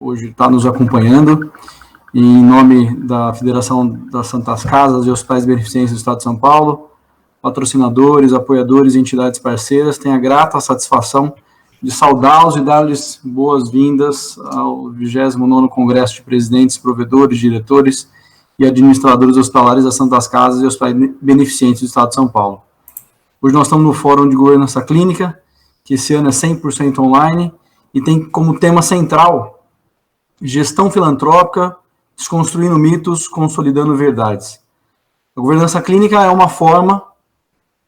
hoje está nos acompanhando. E em nome da Federação das Santas Casas e Hospitais Beneficentes do Estado de São Paulo, patrocinadores, apoiadores e entidades parceiras, tenho a grata satisfação de saudá-los e dar-lhes boas-vindas ao 29º Congresso de Presidentes, Provedores, Diretores e Administradores Hospitalares das Santas Casas e Hospitais Beneficentes do Estado de São Paulo. Hoje nós estamos no Fórum de Governança Clínica, que esse ano é 100% online, e tem como tema central gestão filantrópica, desconstruindo mitos, consolidando verdades. A governança clínica é uma forma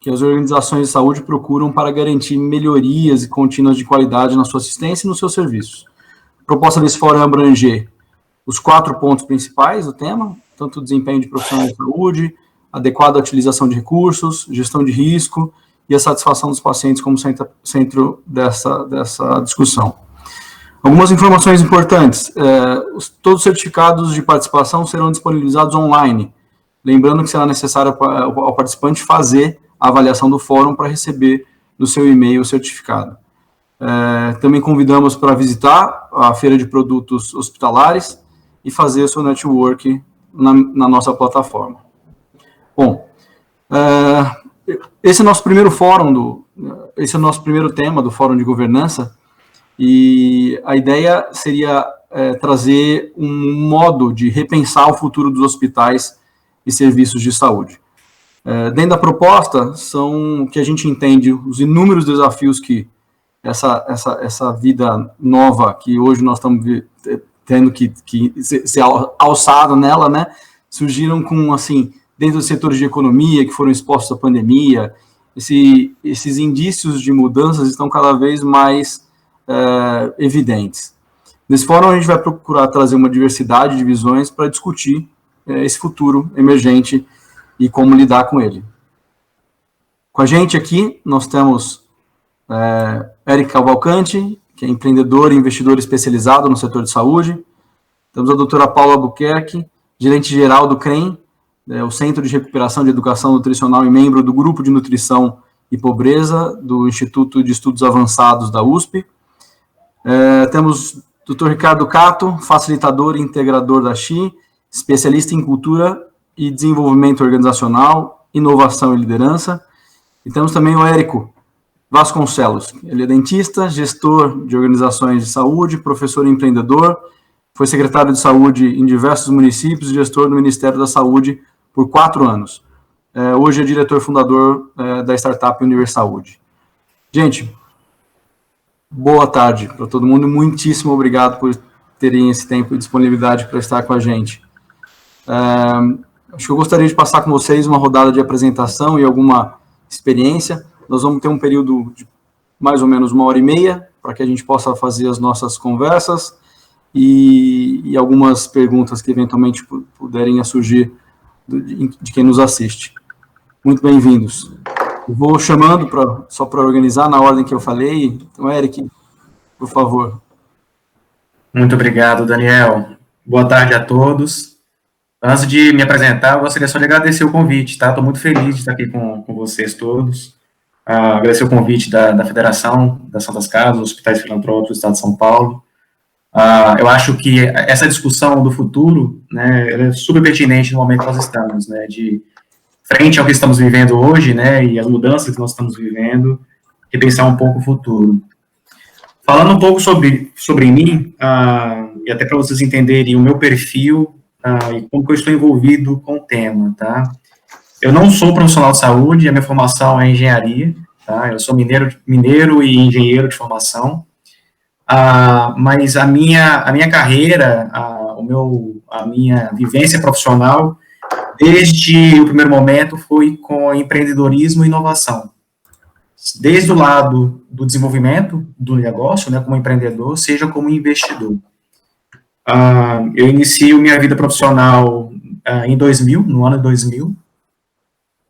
que as organizações de saúde procuram para garantir melhorias e contínuas de qualidade na sua assistência e nos seus serviços. A proposta desse fórum é abranger os 4 pontos principais do tema, tanto o desempenho de profissionais de saúde, adequada utilização de recursos, gestão de risco e a satisfação dos pacientes como centro dessa discussão. Algumas informações importantes. Todos os certificados de participação serão disponibilizados online, lembrando que será necessário ao participante fazer a avaliação do fórum para receber no seu e-mail o certificado. Também convidamos para visitar a feira de produtos hospitalares e fazer o seu network na nossa plataforma. Bom, esse é o nosso primeiro fórum, esse é o nosso primeiro tema do Fórum de Governança, e a ideia seria trazer um modo de repensar o futuro dos hospitais e serviços de saúde. Dentro da proposta, são o que a gente entende os inúmeros desafios que essa vida nova que hoje nós estamos tendo que ser alçado nela, né, surgiram com, assim, dentro dos setores de economia que foram expostos à pandemia, esses indícios de mudanças estão cada vez mais evidentes. Nesse fórum a gente vai procurar trazer uma diversidade de visões para discutir esse futuro emergente e como lidar com ele. Com a gente aqui nós temos Eric Cavalcante, que é empreendedor e investidor especializado no setor de saúde. Temos a doutora Paula Albuquerque, gerente-geral do CREM, o Centro de Recuperação de Educação Nutricional e membro do Grupo de Nutrição e Pobreza do Instituto de Estudos Avançados da USP. Temos o Dr. Ricardo Cato, facilitador e integrador da XI, especialista em cultura e desenvolvimento organizacional, inovação e liderança. E temos também o Érico Vasconcelos, ele é dentista, gestor de organizações de saúde, professor e empreendedor, foi secretário de saúde em diversos municípios e gestor do Ministério da Saúde por 4 anos. Hoje é diretor fundador da startup Universaúde. Gente, boa tarde para todo mundo, muitíssimo obrigado por terem esse tempo e disponibilidade para estar com a gente. Acho que eu gostaria de passar com vocês uma rodada de apresentação e alguma experiência. Nós vamos ter um período de mais ou menos 1h30 para que a gente possa fazer as nossas conversas e algumas perguntas que eventualmente puderem surgir de quem nos assiste. Muito bem-vindos. Eu vou chamando só para organizar na ordem que eu falei. Então, Eric, por favor. Muito obrigado, Daniel. Boa tarde a todos. Antes de me apresentar, eu gostaria só de agradecer o convite, tá? Estou muito feliz de estar aqui com vocês todos. Agradecer o convite da Federação das Santas Casas, Hospitais Filantrópicos do Estado de São Paulo. Eu acho que essa discussão do futuro, né, ela é super pertinente no momento que nós estamos, né, de frente ao que estamos vivendo hoje, né, e as mudanças que nós estamos vivendo, e pensar um pouco o futuro. Falando um pouco sobre mim, e até para vocês entenderem o meu perfil, e como que eu estou envolvido com o tema, tá? Eu não sou profissional de saúde, a minha formação é engenharia, tá? Eu sou mineiro e engenheiro de formação, mas a minha carreira, a minha vivência profissional, desde o primeiro momento, foi com empreendedorismo e inovação. Desde o lado do desenvolvimento do negócio, né, como empreendedor, seja como investidor. Eu inicio minha vida profissional em 2000, no ano 2000.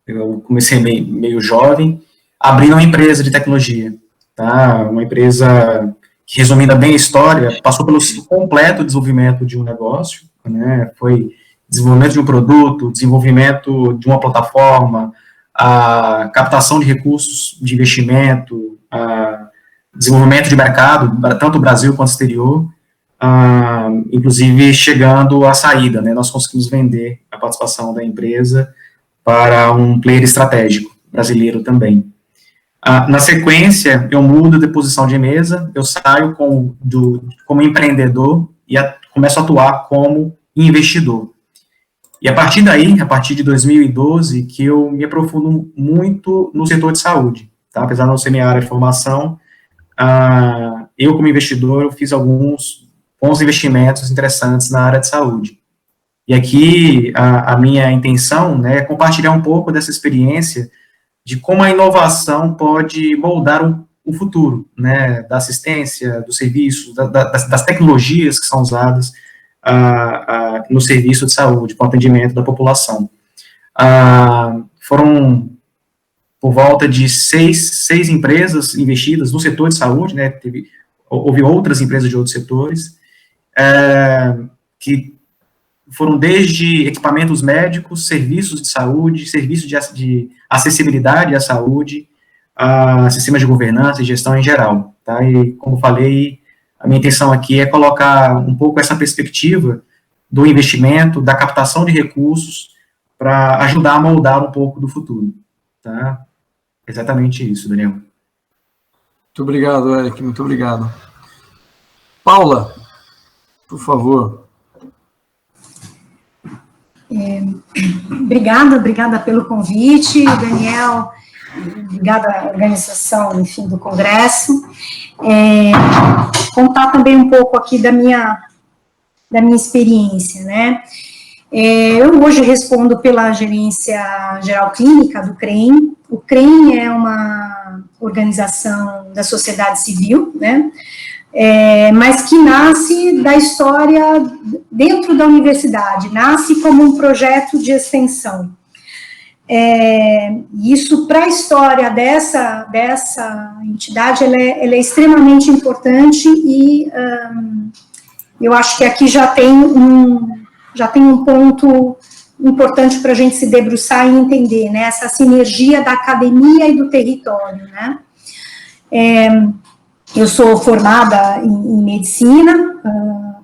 Eu comecei meio jovem, abrindo uma empresa de tecnologia, tá? Uma empresa que, resumindo bem a história, passou pelo completo desenvolvimento de um negócio, né? Foi desenvolvimento de um produto, desenvolvimento de uma plataforma, a captação de recursos de investimento, desenvolvimento de mercado, tanto o Brasil quanto o exterior, inclusive chegando à saída, né, nós conseguimos vender a participação da empresa para um player estratégico, brasileiro também. Na sequência, eu mudo de posição de mesa, eu saio como empreendedor e começo a atuar como investidor. E a partir daí, a partir de 2012, que eu me aprofundo muito no setor de saúde, tá? Apesar de não ser minha área de formação, eu como investidor, eu fiz alguns bons investimentos interessantes na área de saúde. E aqui, a minha intenção, né, é compartilhar um pouco dessa experiência de como a inovação pode moldar o futuro, né, da assistência, dos serviços, das tecnologias que são usadas no serviço de saúde, com atendimento da população. Foram por volta de seis empresas investidas no setor de saúde, né, houve outras empresas de outros setores, que foram desde equipamentos médicos, serviços de saúde, serviços de acessibilidade à saúde, a sistemas de governança e gestão em geral, tá? E, como falei, a minha intenção aqui é colocar um pouco essa perspectiva do investimento, da captação de recursos, para ajudar a moldar um pouco do futuro, tá? Exatamente isso, Daniel. Muito obrigado, Eric, muito obrigado. Paula, por favor. Obrigada pelo convite, Daniel, obrigada à organização, enfim, do Congresso. Contar também um pouco aqui da minha experiência, né? Eu hoje respondo pela Gerência Geral Clínica do CREM. O CREM é uma organização da sociedade civil, né? Mas que nasce da história dentro da universidade, nasce como um projeto de extensão. Isso, para a história dessa entidade, ela é extremamente importante e eu acho que aqui já tem um ponto importante para a gente se debruçar e entender, né, essa sinergia da academia e do território, né. Eu sou formada em medicina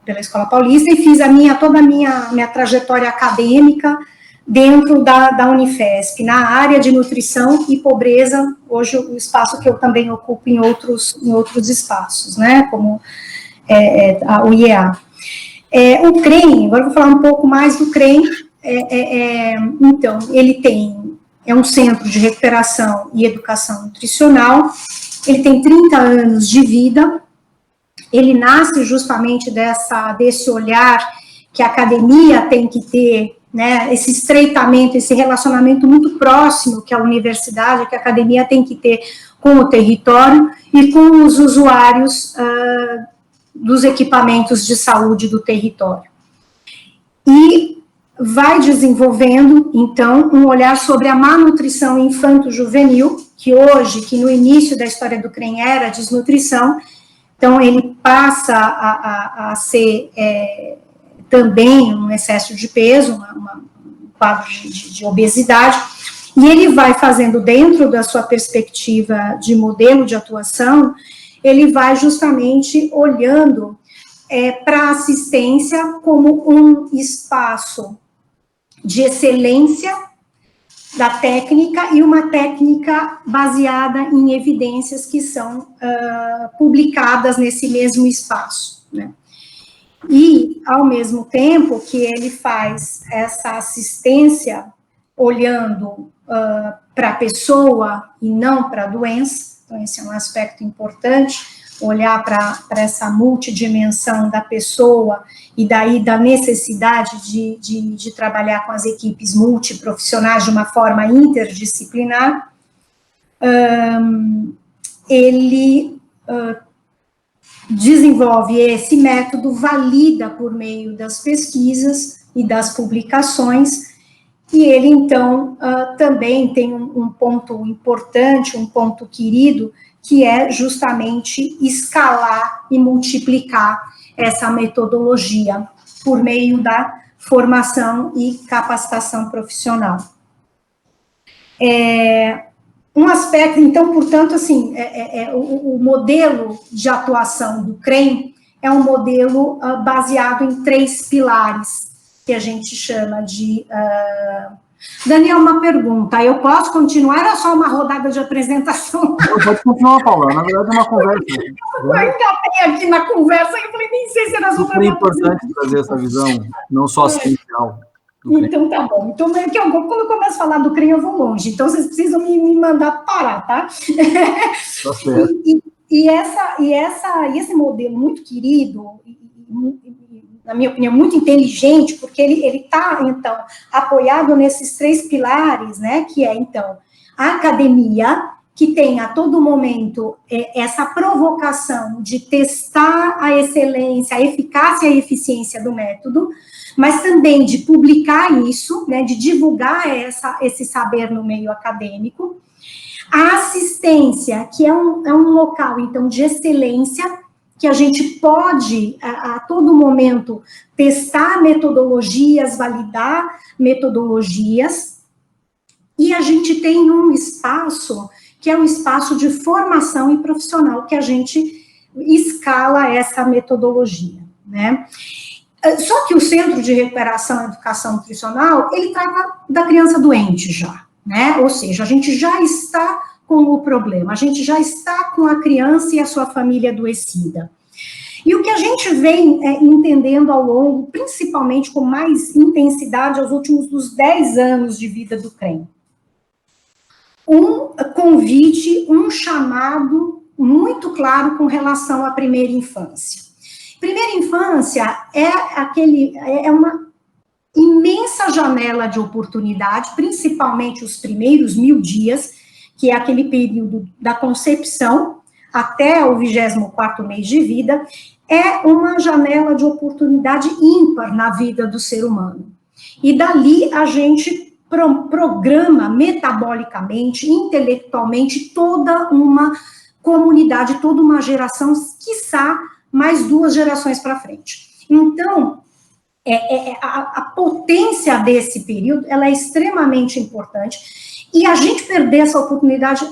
pela Escola Paulista e fiz toda a minha trajetória acadêmica dentro da Unifesp, na área de nutrição e pobreza, hoje o espaço que eu também ocupo em outros espaços, né, como a UEA. O CREM, agora eu vou falar um pouco mais do CREM, então, ele é um centro de recuperação e educação nutricional, ele tem 30 anos de vida, ele nasce justamente desse olhar que a academia tem que ter, né, esse estreitamento, esse relacionamento muito próximo que a universidade, que a academia tem que ter com o território e com os usuários dos equipamentos de saúde do território. E vai desenvolvendo, então, um olhar sobre a má nutrição infanto-juvenil, que no início da história do CREM era desnutrição, então ele passa a ser também um excesso de peso, um quadro de obesidade, e ele vai fazendo, dentro da sua perspectiva de modelo de atuação, ele vai justamente olhando para a assistência como um espaço de excelência da técnica e uma técnica baseada em evidências que são publicadas nesse mesmo espaço, né? E, ao mesmo tempo que ele faz essa assistência olhando para a pessoa e não para a doença, então esse é um aspecto importante, olhar para essa multidimensão da pessoa e daí da necessidade de trabalhar com as equipes multiprofissionais de uma forma interdisciplinar, ele desenvolve esse método, valida por meio das pesquisas e das publicações, e ele, então, também tem um ponto importante, um ponto querido, que é justamente escalar e multiplicar essa metodologia por meio da formação e capacitação profissional. Um aspecto, então, portanto, assim, o modelo de atuação do CREM, é um modelo baseado em 3 pilares, que a gente chama de... Daniel, uma pergunta, eu posso continuar ou é só uma rodada de apresentação? Pode continuar, Paula, na verdade é uma conversa. Eu engatei aqui na conversa e falei, nem sei se era só para... É importante trazer essa visão, não só assistencial. Então, tá bom. Então, quando eu começo a falar do CREM, eu vou longe. Então, vocês precisam me mandar parar, tá? Tá certo. E esse modelo muito querido, na minha opinião, muito inteligente, porque ele está, então, apoiado nesses 3 pilares, né? Que é, então, a academia, que tem a todo momento essa provocação de testar a excelência, a eficácia e a eficiência do método, mas também de publicar isso, né, de divulgar esse saber no meio acadêmico. A assistência, que é um local, então, de excelência, que a gente pode, a todo momento, testar metodologias, validar metodologias, e a gente tem um espaço, que é o espaço de formação e profissional, que a gente escala essa metodologia, né? Só que o Centro de Recuperação e Educação Nutricional, ele trata da criança doente já, né? Ou seja, a gente já está com o problema, a gente já está com a criança e a sua família adoecida. E o que a gente vem entendendo ao longo, principalmente com mais intensidade, aos últimos dos 10 anos de vida do CREM, um convite, um chamado muito claro com relação à primeira infância. Primeira infância é uma imensa janela de oportunidade, principalmente os primeiros 1000 dias, que é aquele período da concepção até o 24º mês de vida, é uma janela de oportunidade ímpar na vida do ser humano. E dali a gente programa metabolicamente, intelectualmente, toda uma comunidade, toda uma geração, quiçá mais 2 gerações para frente. Então, a potência desse período, ela é extremamente importante, e a gente perder essa oportunidade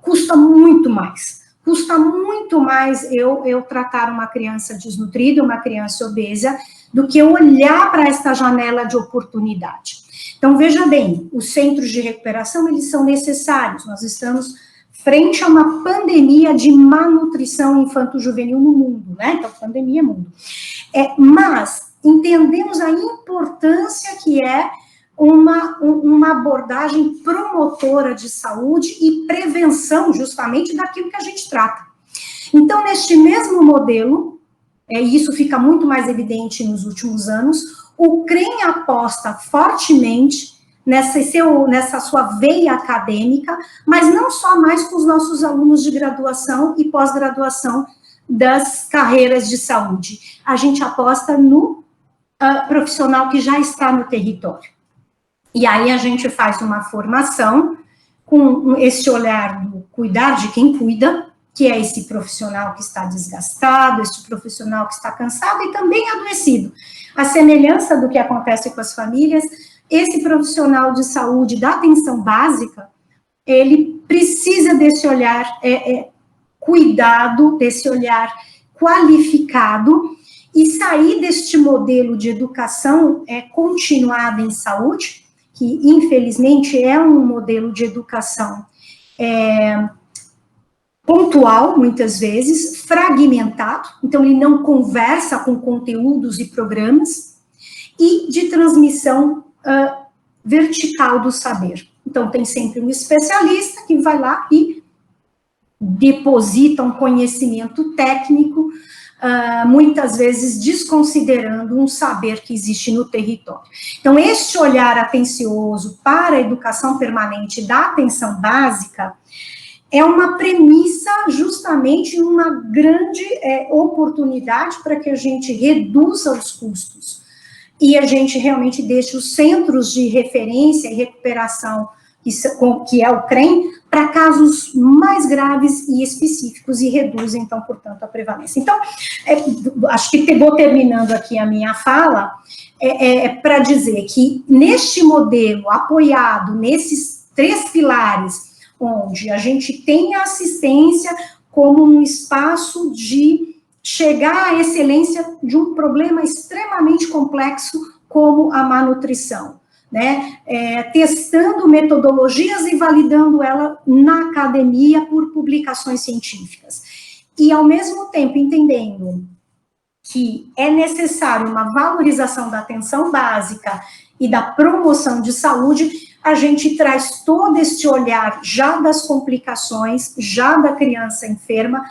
custa muito mais. Custa muito mais eu tratar uma criança desnutrida, uma criança obesa, do que olhar para essa janela de oportunidade. Então, veja bem, os centros de recuperação, eles são necessários. Nós estamos frente a uma pandemia de malnutrição infanto-juvenil no mundo, né? Então, pandemia é mundo. Mas entendemos a importância que é uma abordagem promotora de saúde e prevenção, justamente, daquilo que a gente trata. Então, neste mesmo modelo, e isso fica muito mais evidente nos últimos anos, o CREM aposta fortemente nessa sua veia acadêmica, mas não só mais com os nossos alunos de graduação e pós-graduação das carreiras de saúde. A gente aposta no profissional que já está no território. E aí a gente faz uma formação com esse olhar do cuidar de quem cuida, que é esse profissional que está desgastado, esse profissional que está cansado e também adoecido. A semelhança do que acontece com as famílias, esse profissional de saúde da atenção básica, ele precisa desse olhar cuidado, desse olhar qualificado, e sair deste modelo de educação continuada em saúde, que infelizmente é um modelo de educação pontual, muitas vezes, fragmentado, então ele não conversa com conteúdos e programas, e de transmissão vertical do saber. Então, tem sempre um especialista que vai lá e deposita um conhecimento técnico, muitas vezes desconsiderando um saber que existe no território. Então, este olhar atencioso para a educação permanente da atenção básica é uma premissa, justamente, uma grande oportunidade para que a gente reduza os custos e a gente realmente deixe os centros de referência e recuperação, que é o CREM, para casos mais graves e específicos e reduzem, então, portanto, a prevalência. Então, acho que vou terminando aqui a minha fala, para dizer que neste modelo apoiado nesses 3 pilares, onde a gente tem a assistência como um espaço de chegar à excelência de um problema extremamente complexo como a má nutrição, né? Testando metodologias e validando ela na academia por publicações científicas. E, ao mesmo tempo, entendendo que é necessário uma valorização da atenção básica e da promoção de saúde, a gente traz todo esse olhar já das complicações, já da criança enferma,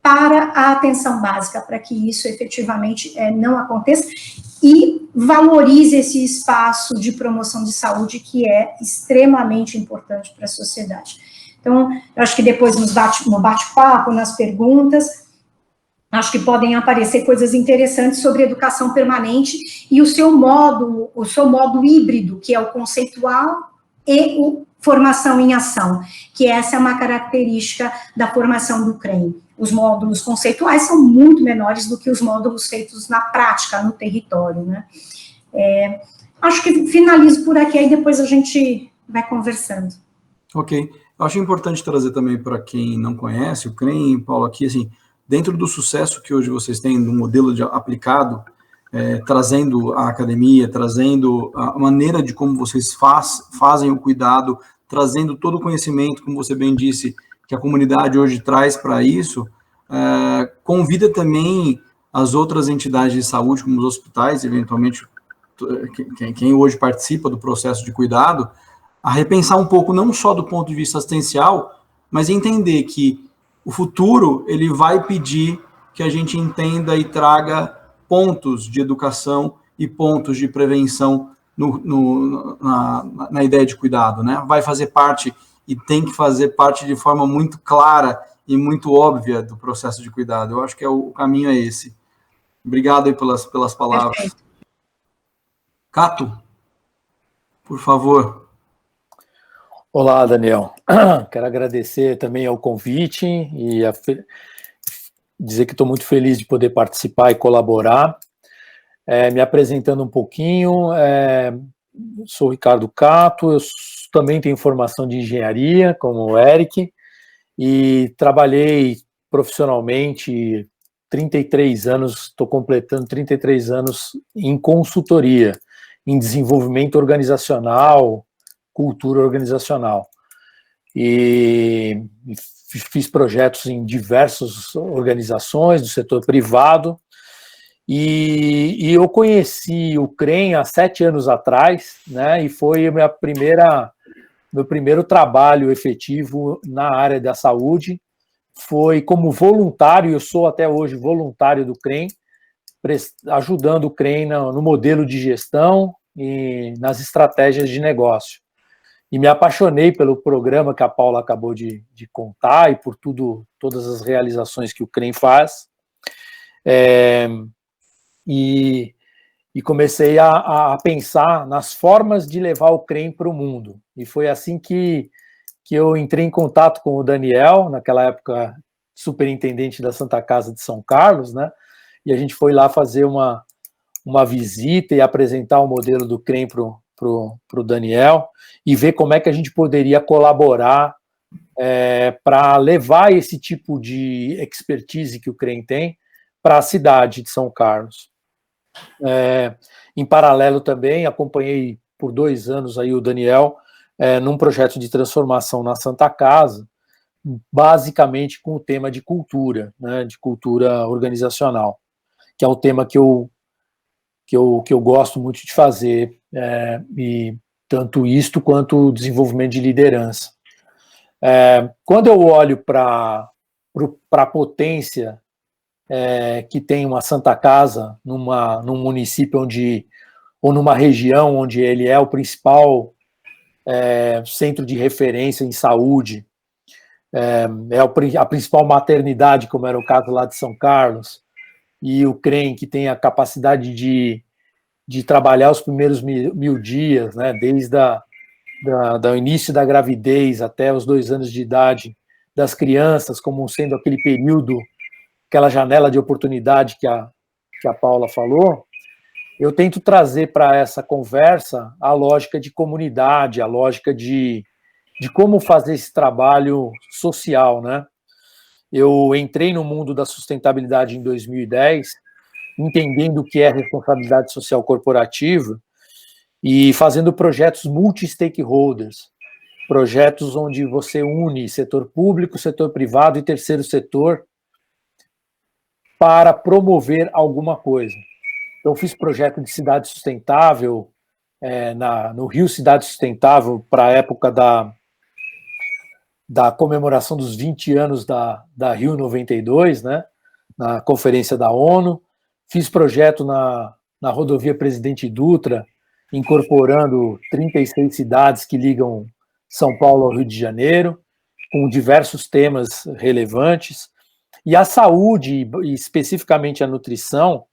para a atenção básica, para que isso efetivamente não aconteça, e valorize esse espaço de promoção de saúde que é extremamente importante para a sociedade. Então, eu acho que depois no bate-papo, nas perguntas, acho que podem aparecer coisas interessantes sobre educação permanente e o seu modo híbrido, que é o conceitual e o formação em ação, que essa é uma característica da formação do CREM. Os módulos conceituais são muito menores do que os módulos feitos na prática, no território, né? Acho que finalizo por aqui, aí depois a gente vai conversando. Ok. Eu acho importante trazer também para quem não conhece o CREM, Paulo, aqui, assim, dentro do sucesso que hoje vocês têm no modelo aplicado, trazendo a academia, trazendo a maneira de como vocês fazem o cuidado, trazendo todo o conhecimento, como você bem disse, que a comunidade hoje traz para isso, convida também as outras entidades de saúde, como os hospitais, eventualmente, quem hoje participa do processo de cuidado, a repensar um pouco, não só do ponto de vista assistencial, mas entender que o futuro, ele vai pedir que a gente entenda e traga pontos de educação e pontos de prevenção na ideia de cuidado, né? Vai fazer parte e tem que fazer parte de forma muito clara e muito óbvia do processo de cuidado. Eu acho que o caminho é esse. Obrigado aí pelas palavras. Perfeito. Cato, por favor. Olá, Daniel. Quero agradecer também ao convite e dizer que estou muito feliz de poder participar e colaborar. Me apresentando um pouquinho, sou Ricardo Cato, eu também tenho formação de engenharia, como o Eric, e trabalhei profissionalmente 33 anos, estou completando 33 anos em consultoria, em desenvolvimento organizacional, cultura organizacional. E fiz projetos em diversas organizações do setor privado, e eu conheci o CREM há 7 anos atrás, né, e foi meu primeiro trabalho efetivo na área da saúde, foi como voluntário, eu sou até hoje voluntário do CREM, ajudando o CREM no modelo de gestão e nas estratégias de negócio. E me apaixonei pelo programa que a Paula acabou de contar e por todas as realizações que o CREM faz. E comecei a pensar nas formas de levar o CREM para o mundo. E foi assim que eu entrei em contato com o Daniel, naquela época superintendente da Santa Casa de São Carlos, né? E a gente foi lá fazer uma visita e apresentar o modelo do CREM para o Daniel e ver como é que a gente poderia colaborar para levar esse tipo de expertise que o CREM tem para a cidade de São Carlos. Em paralelo também, acompanhei por 2 anos aí o Daniel num projeto de transformação na Santa Casa, basicamente com o tema de cultura, né, de cultura organizacional, que é um tema que eu gosto muito de fazer, e tanto isto quanto o desenvolvimento de liderança. Quando eu olho para a potência que tem uma Santa Casa num município ou numa região onde ele é o principal centro de referência em saúde, a principal maternidade, como era o caso lá de São Carlos, e o CREM, que tem a capacidade de trabalhar os primeiros 1000 dias, né, desde o início da gravidez até os 2 anos de idade das crianças, como sendo aquele período, aquela janela de oportunidade que a Paula falou, eu tento trazer para essa conversa a lógica de comunidade, a lógica de como fazer esse trabalho social, né? Eu entrei no mundo da sustentabilidade em 2010, entendendo o que é responsabilidade social corporativa e fazendo projetos multi-stakeholders, projetos onde você une setor público, setor privado e terceiro setor para promover alguma coisa. Então, fiz projeto de cidade sustentável, no Rio Cidade Sustentável, para a época da comemoração dos 20 anos da Rio 92, né, na conferência da ONU. Fiz projeto na rodovia Presidente Dutra, incorporando 36 cidades que ligam São Paulo ao Rio de Janeiro, com diversos temas relevantes. E a saúde, e especificamente a nutrição,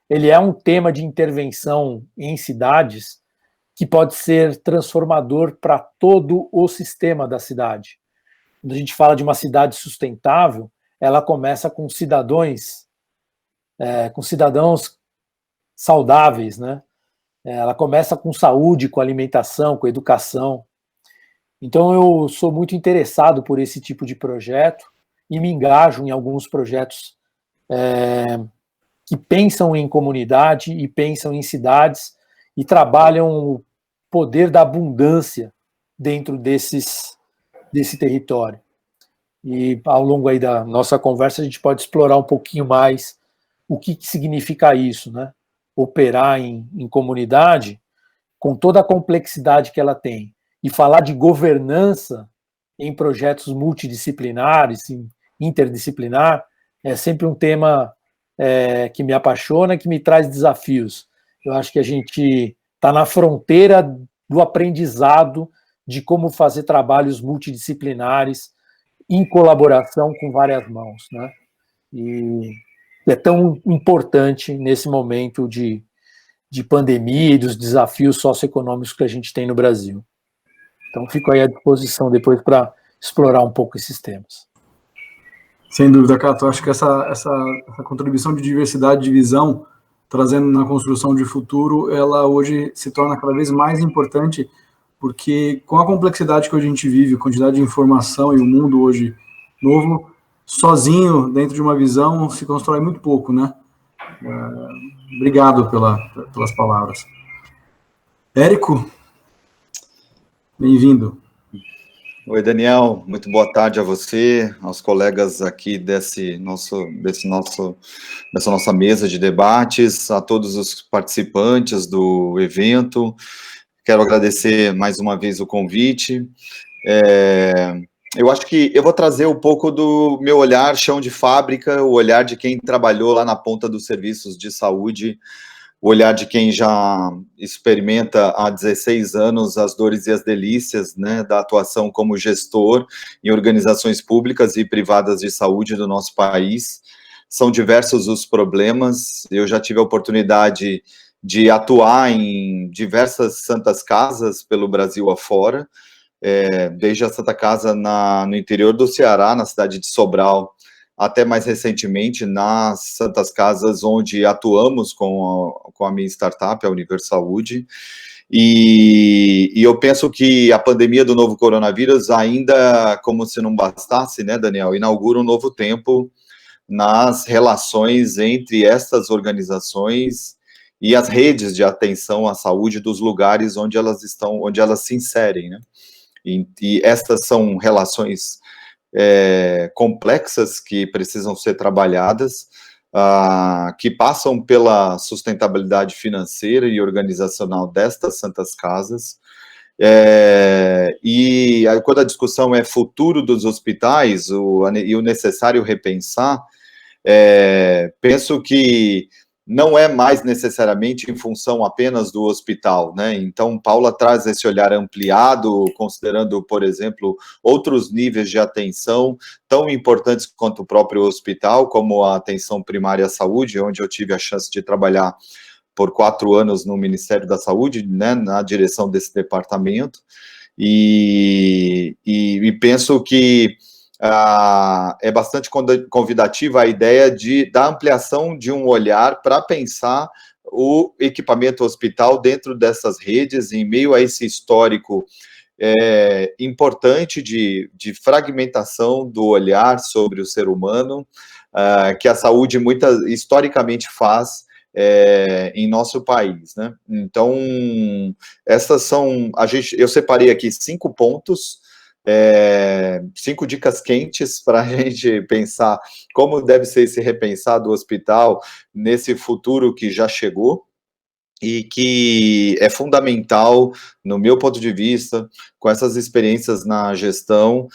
ele é um tema de intervenção em cidades que pode ser transformador para todo o sistema da cidade. Quando a gente fala de uma cidade sustentável, ela começa com cidadãos saudáveis, né? Ela começa com saúde, com alimentação, com educação. Então, eu sou muito interessado por esse tipo de projeto e me engajo em alguns projetos que pensam em comunidade e pensam em cidades e trabalham o poder da abundância dentro desse território. E ao longo aí da nossa conversa a gente pode explorar um pouquinho mais o que significa isso, né? Operar em comunidade com toda a complexidade que ela tem e falar de governança em projetos multidisciplinares, interdisciplinar, é sempre um tema que me apaixona, que me traz desafios. Eu acho que a gente está na fronteira do aprendizado de como fazer trabalhos multidisciplinares em colaboração com várias mãos, né? E é tão importante nesse momento de pandemia e dos desafios socioeconômicos que a gente tem no Brasil. Então, fico aí à disposição depois para explorar um pouco esses temas. Sem dúvida, Cato. Acho que essa contribuição de diversidade de visão, trazendo na construção de futuro, ela hoje se torna cada vez mais importante, porque com a complexidade que hoje a gente vive, a quantidade de informação e o mundo hoje novo, sozinho, dentro de uma visão, se constrói muito pouco, né? Obrigado pelas palavras. Érico, bem-vindo. Oi, Daniel, muito boa tarde a você, aos colegas aqui dessa nossa mesa de debates, a todos os participantes do evento. Quero agradecer mais uma vez o convite. Eu acho que eu vou trazer um pouco do meu olhar chão de fábrica, o olhar de quem trabalhou lá na ponta dos serviços de saúde, o olhar de quem já experimenta há 16 anos as dores e as delícias, né, da atuação como gestor em organizações públicas e privadas de saúde do nosso país. São diversos os problemas. Eu já tive a oportunidade de atuar em diversas santas casas pelo Brasil afora, desde a Santa Casa no interior do Ceará, na cidade de Sobral, até mais recentemente nas Santas Casas, onde atuamos com a minha startup, a Universaúde. E eu penso que a pandemia do novo coronavírus ainda, como se não bastasse, né, Daniel, inaugura um novo tempo nas relações entre essas organizações e as redes de atenção à saúde dos lugares onde elas estão, onde elas se inserem, né? E estas são relações complexas que precisam ser trabalhadas, que passam pela sustentabilidade financeira e organizacional destas santas casas. E quando a discussão é futuro dos hospitais e o necessário repensar, penso que não é mais necessariamente em função apenas do hospital, né? Então, Paula traz esse olhar ampliado, considerando, por exemplo, outros níveis de atenção tão importantes quanto o próprio hospital, como a atenção primária à saúde, onde eu tive a chance de trabalhar por 4 anos no Ministério da Saúde, né, na direção desse departamento, e penso que é bastante convidativa a ideia da ampliação de um olhar para pensar o equipamento hospital dentro dessas redes, em meio a esse histórico importante de fragmentação do olhar sobre o ser humano, que a saúde historicamente faz em nosso país, né? Então, essas são, eu separei aqui 5 pontos, 5 dicas quentes para a gente pensar como deve ser esse repensado hospital nesse futuro que já chegou, e que é fundamental, no meu ponto de vista, com essas experiências na gestão,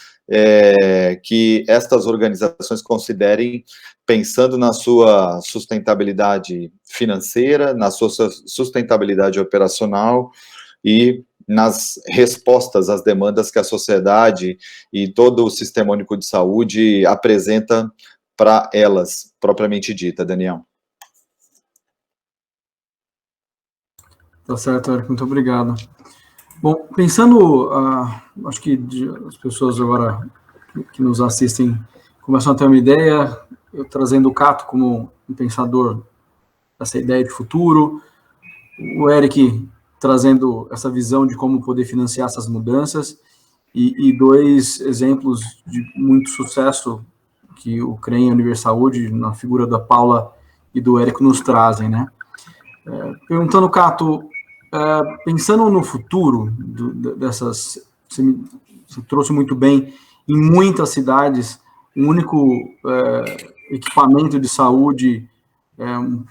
que estas organizações considerem, pensando na sua sustentabilidade financeira, na sua sustentabilidade operacional e nas respostas às demandas que a sociedade e todo o Sistema Único de Saúde apresenta para elas, propriamente dita, Daniel. Tá certo, Eric, muito obrigado. Bom, pensando, acho que as pessoas agora que nos assistem começam a ter uma ideia, eu trazendo o Cato como um pensador dessa ideia de futuro, o Eric trazendo essa visão de como poder financiar essas mudanças, e 2 exemplos de muito sucesso que o CREM e a Universaúde, na figura da Paula e do Eric, nos trazem, né? Perguntando, Cato, pensando no futuro dessas, você trouxe muito bem, em muitas cidades, um único equipamento de saúde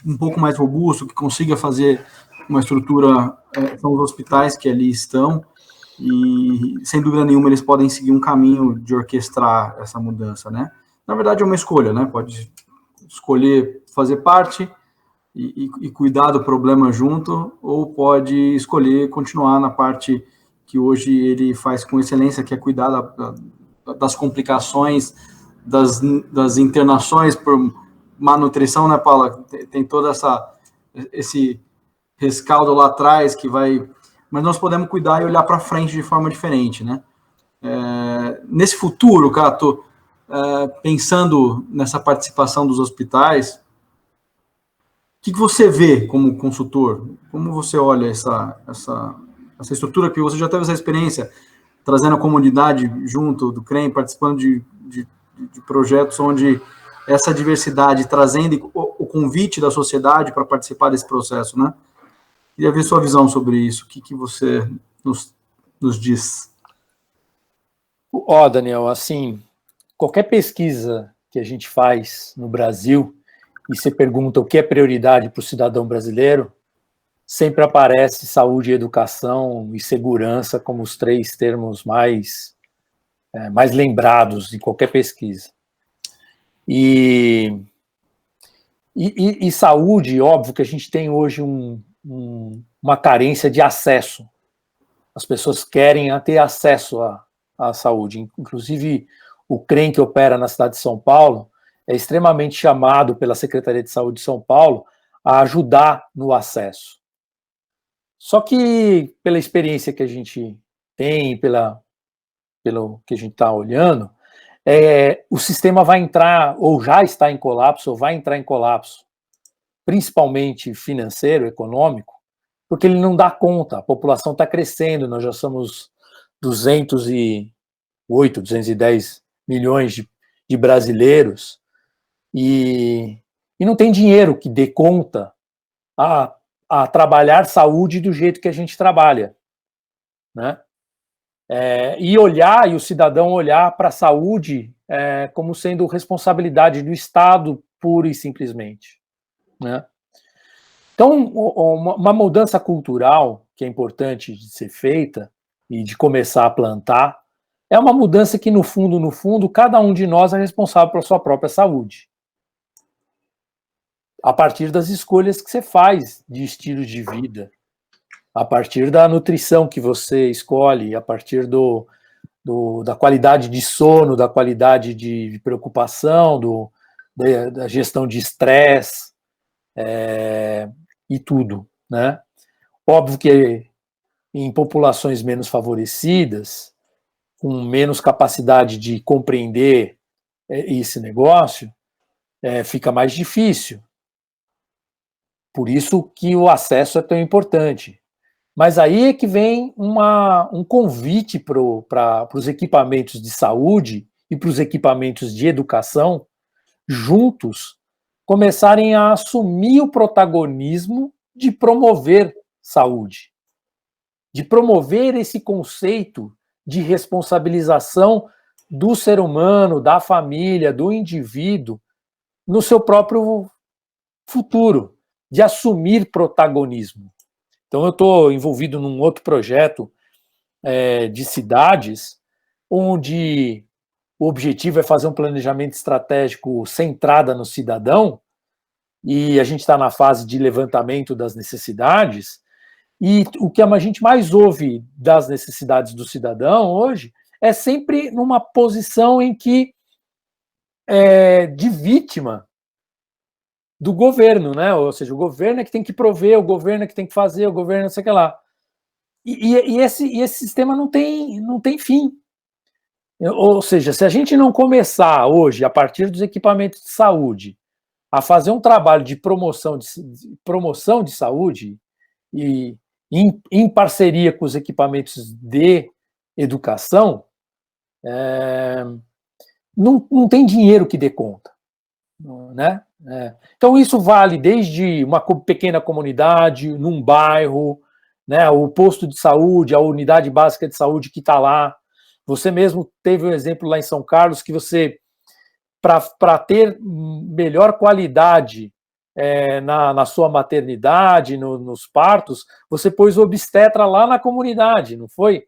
um pouco mais robusto, que consiga fazer uma estrutura, são os hospitais que ali estão, e, sem dúvida nenhuma, eles podem seguir um caminho de orquestrar essa mudança, né? Na verdade, é uma escolha, né? Pode escolher fazer parte e cuidar do problema junto, ou pode escolher continuar na parte que hoje ele faz com excelência, que é cuidar das complicações, das internações por má nutrição, né, Paula? Tem toda esse rescaldo lá atrás que vai... Mas nós podemos cuidar e olhar para frente de forma diferente, né? Nesse futuro, Cato, pensando nessa participação dos hospitais, o que você vê como consultor? Como você olha essa estrutura, que você já teve essa experiência, trazendo a comunidade junto do CREM, participando de projetos onde essa diversidade, trazendo o convite da sociedade para participar desse processo, né? Queria ver sua visão sobre isso. O que você nos diz? Daniel, assim, qualquer pesquisa que a gente faz no Brasil, e você pergunta o que é prioridade para o cidadão brasileiro, sempre aparece saúde, educação e segurança como os 3 termos mais lembrados em qualquer pesquisa. E saúde, óbvio que a gente tem hoje uma carência de acesso. As pessoas querem ter acesso à saúde. Inclusive, o CREM, que opera na cidade de São Paulo, é extremamente chamado pela Secretaria de Saúde de São Paulo a ajudar no acesso. Só que, pela experiência que a gente tem, pelo que a gente está olhando, o sistema vai entrar, ou já está em colapso, ou vai entrar em colapso, principalmente financeiro, econômico, porque ele não dá conta. A população está crescendo, nós já somos 208, 210 milhões de brasileiros, e não tem dinheiro que dê conta a trabalhar saúde do jeito que a gente trabalha, né? E o cidadão olhar para a saúde como sendo responsabilidade do Estado, pura e simplesmente, né? Então, uma mudança cultural que é importante de ser feita e de começar a plantar é uma mudança que, no fundo, cada um de nós é responsável pela sua própria saúde. A partir das escolhas que você faz de estilo de vida, a partir da nutrição que você escolhe, a partir da qualidade de sono, da qualidade de preocupação, da gestão de estresse, e tudo, né? Óbvio que em populações menos favorecidas, com menos capacidade de compreender esse negócio, fica mais difícil. Por isso que o acesso é tão importante. Mas aí é que vem um convite para os equipamentos de saúde e para os equipamentos de educação, juntos, começarem a assumir o protagonismo de promover saúde, de promover esse conceito de responsabilização do ser humano, da família, do indivíduo, no seu próprio futuro, de assumir protagonismo. Então, eu estou envolvido num outro projeto de cidades, onde o objetivo é fazer um planejamento estratégico centrado no cidadão, e a gente está na fase de levantamento das necessidades, e o que a gente mais ouve das necessidades do cidadão hoje é sempre numa posição em que de vítima do governo, né? Ou seja, o governo é que tem que prover, o governo é que tem que fazer, o governo não sei o que lá. E esse sistema não tem fim. Ou seja, se a gente não começar hoje, a partir dos equipamentos de saúde, a fazer um trabalho de promoção de saúde, e em parceria com os equipamentos de educação, não tem dinheiro que dê conta, né? Então isso vale desde uma pequena comunidade, num bairro, né, o posto de saúde, a unidade básica de saúde que está lá. Você mesmo teve um exemplo lá em São Carlos que você, para ter melhor qualidade na sua maternidade, nos partos, você pôs o obstetra lá na comunidade, não foi?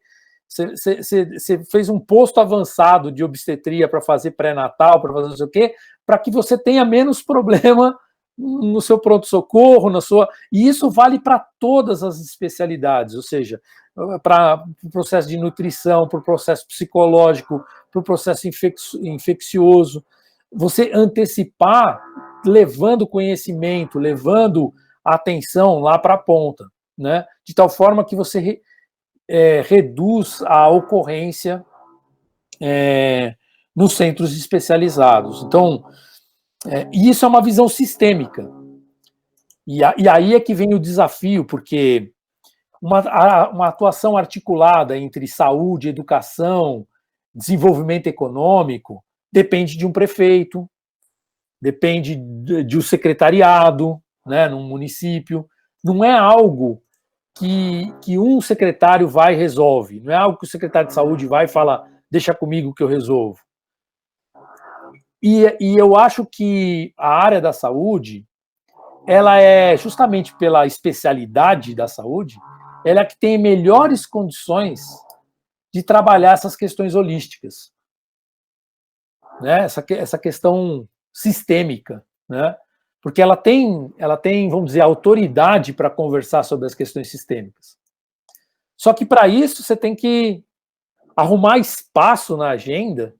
Você fez um posto avançado de obstetria para fazer pré-natal, para fazer não sei o quê, para que você tenha menos problema no seu pronto-socorro, e isso vale para todas as especialidades, ou seja, para o processo de nutrição, para o processo psicológico, para o processo infeccioso. Você antecipar, levando conhecimento, levando atenção lá para a ponta, né? De tal forma que você reduz a ocorrência nos centros especializados. Então, isso é uma visão sistêmica. E aí é que vem o desafio, porque uma atuação articulada entre saúde, educação, desenvolvimento econômico, depende de um prefeito, depende de um secretariado, né, num município. Não é algo que um secretário vai e resolve. Não é algo que o secretário de saúde vai e fala, deixa comigo que eu resolvo. E eu acho que a área da saúde, ela é, justamente pela especialidade da saúde, ela é que tem melhores condições de trabalhar essas questões holísticas, né? Essa questão sistêmica, né? Porque ela tem, vamos dizer, autoridade para conversar sobre as questões sistêmicas. Só que para isso você tem que arrumar espaço na agenda,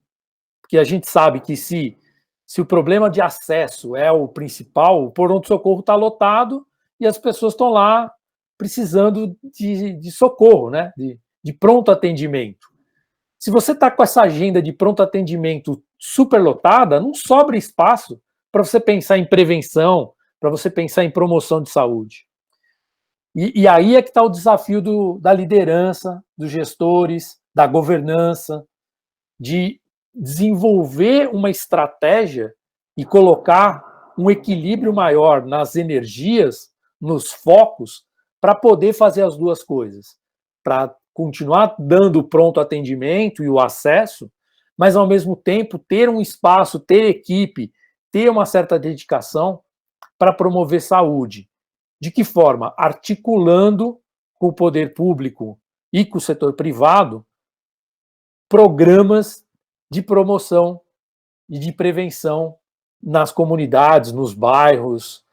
porque a gente sabe que se o problema de acesso é o principal, o pronto-socorro está lotado e as pessoas estão lá precisando de socorro, né? De pronto atendimento. Se você está com essa agenda de pronto atendimento superlotada, não sobra espaço para você pensar em prevenção, para você pensar em promoção de saúde. E aí é que está o desafio da liderança, dos gestores, da governança, de desenvolver uma estratégia e colocar um equilíbrio maior nas energias, nos focos, para poder fazer as duas coisas. Para continuar dando o pronto atendimento e o acesso, mas, ao mesmo tempo, ter um espaço, ter equipe, ter uma certa dedicação para promover saúde. De que forma? Articulando com o poder público e com o setor privado programas de promoção e de prevenção nas comunidades, nos bairros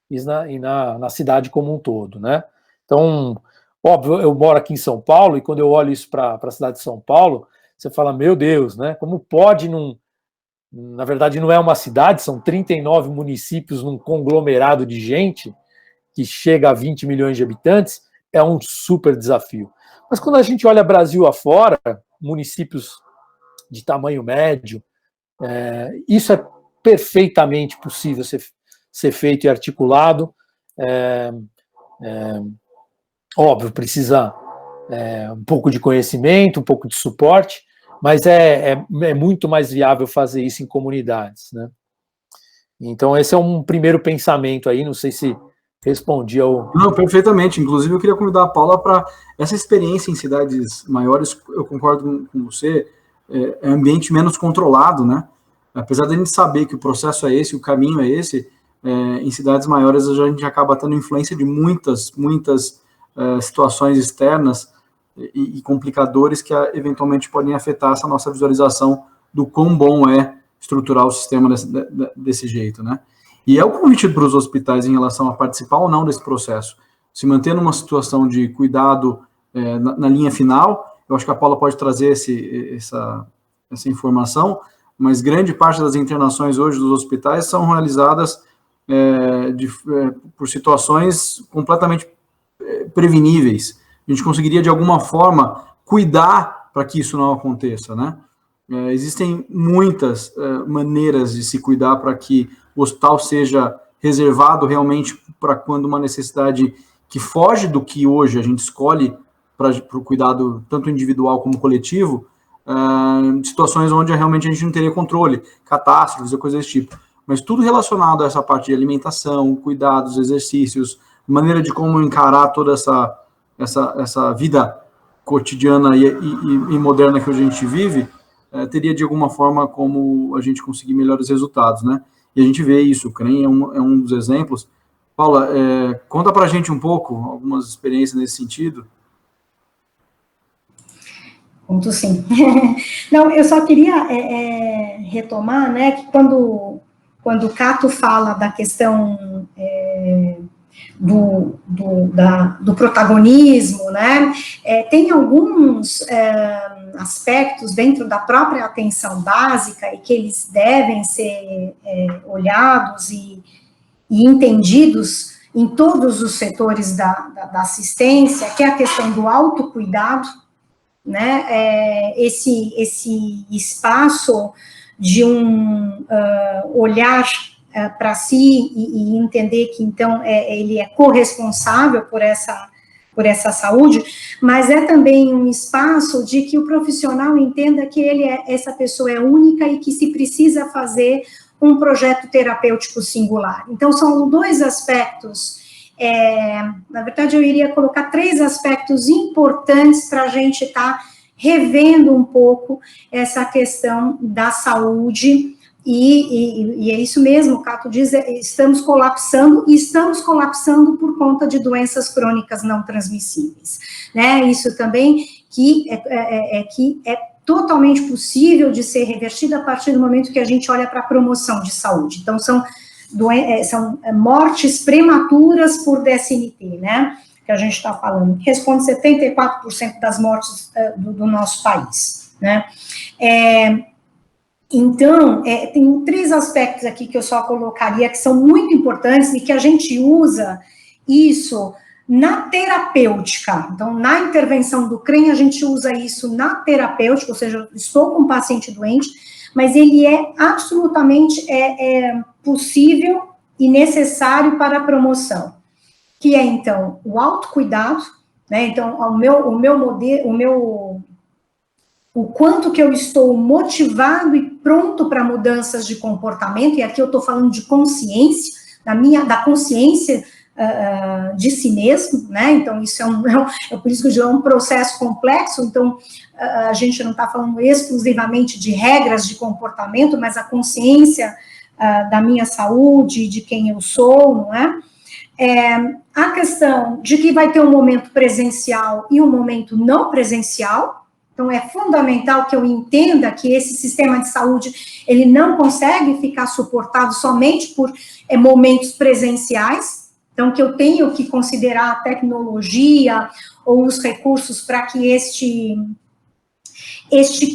e na cidade como um todo, né? Então, óbvio, eu moro aqui em São Paulo e quando eu olho isso para a cidade de São Paulo, você fala, meu Deus, né? Como pode na verdade, não é uma cidade, são 39 municípios num conglomerado de gente que chega a 20 milhões de habitantes, é um super desafio. Mas quando a gente olha Brasil afora, municípios de tamanho médio, isso é perfeitamente possível ser feito e articulado. Óbvio, precisa um pouco de conhecimento, um pouco de suporte, mas é muito mais viável fazer isso em comunidades, né? Então, esse é um primeiro pensamento aí, não sei se respondi ao... Não, perfeitamente. Inclusive, eu queria convidar a Paula para essa experiência em cidades maiores. Eu concordo com você, é ambiente menos controlado, né? Apesar de a gente saber que o processo é esse, o caminho é esse, em cidades maiores a gente acaba tendo influência de muitas situações externas e complicadores que eventualmente podem afetar essa nossa visualização do quão bom é estruturar o sistema desse jeito, né? E é o convite para os hospitais em relação a participar ou não desse processo. Se manter numa situação de cuidado na linha final, eu acho que a Paula pode trazer essa informação, mas grande parte das internações hoje dos hospitais são realizadas por situações completamente preveníveis. A gente conseguiria, de alguma forma, cuidar para que isso não aconteça, né? Existem muitas maneiras de se cuidar para que o hospital seja reservado realmente para quando uma necessidade que foge do que hoje a gente escolhe para o cuidado tanto individual como coletivo, situações onde realmente a gente não teria controle, catástrofes ou coisas desse tipo. Mas tudo relacionado a essa parte de alimentação, cuidados, exercícios, maneira de como encarar toda essa vida cotidiana e moderna que hoje a gente vive, teria de alguma forma como a gente conseguir melhores resultados, né? E a gente vê isso, o CREM é um dos exemplos. Paula, conta para a gente um pouco, algumas experiências nesse sentido. Conto sim. Não, eu só queria retomar, né, que quando o Cato fala da questão do protagonismo, né, tem alguns aspectos dentro da própria atenção básica e que eles devem ser olhados e entendidos em todos os setores da assistência, que é a questão do autocuidado, né, esse espaço de olhar para si e entender que, então, ele é corresponsável por essa saúde, mas é também um espaço de que o profissional entenda que essa pessoa é única e que se precisa fazer um projeto terapêutico singular. Então, são dois aspectos, na verdade, eu iria colocar 3 aspectos importantes para a gente estar revendo um pouco essa questão da saúde, e é isso mesmo, o Cato diz, estamos colapsando por conta de doenças crônicas não transmissíveis, né? Isso também que é totalmente possível de ser revertido a partir do momento que a gente olha para a promoção de saúde. Então, são mortes prematuras por DSNT, né, que a gente está falando, que responde 74% das mortes do nosso país, né. Então, tem 3 aspectos aqui que eu só colocaria, que são muito importantes e que a gente usa isso na terapêutica. Então, na intervenção do CREM, a gente usa isso na terapêutica, ou seja, eu estou com um paciente doente, mas ele é absolutamente possível e necessário para a promoção, que é, então, o autocuidado, né, então, o quanto que eu estou motivado e pronto para mudanças de comportamento, e aqui eu estou falando de consciência, da consciência de si mesmo, né, então isso por isso que eu digo, é um processo complexo, então a gente não está falando exclusivamente de regras de comportamento, mas a consciência da minha saúde, de quem eu sou, não é? A questão de que vai ter um momento presencial e um momento não presencial, então é fundamental que eu entenda que esse sistema de saúde, ele não consegue ficar suportado somente por momentos presenciais, então que eu tenho que considerar a tecnologia ou os recursos para que este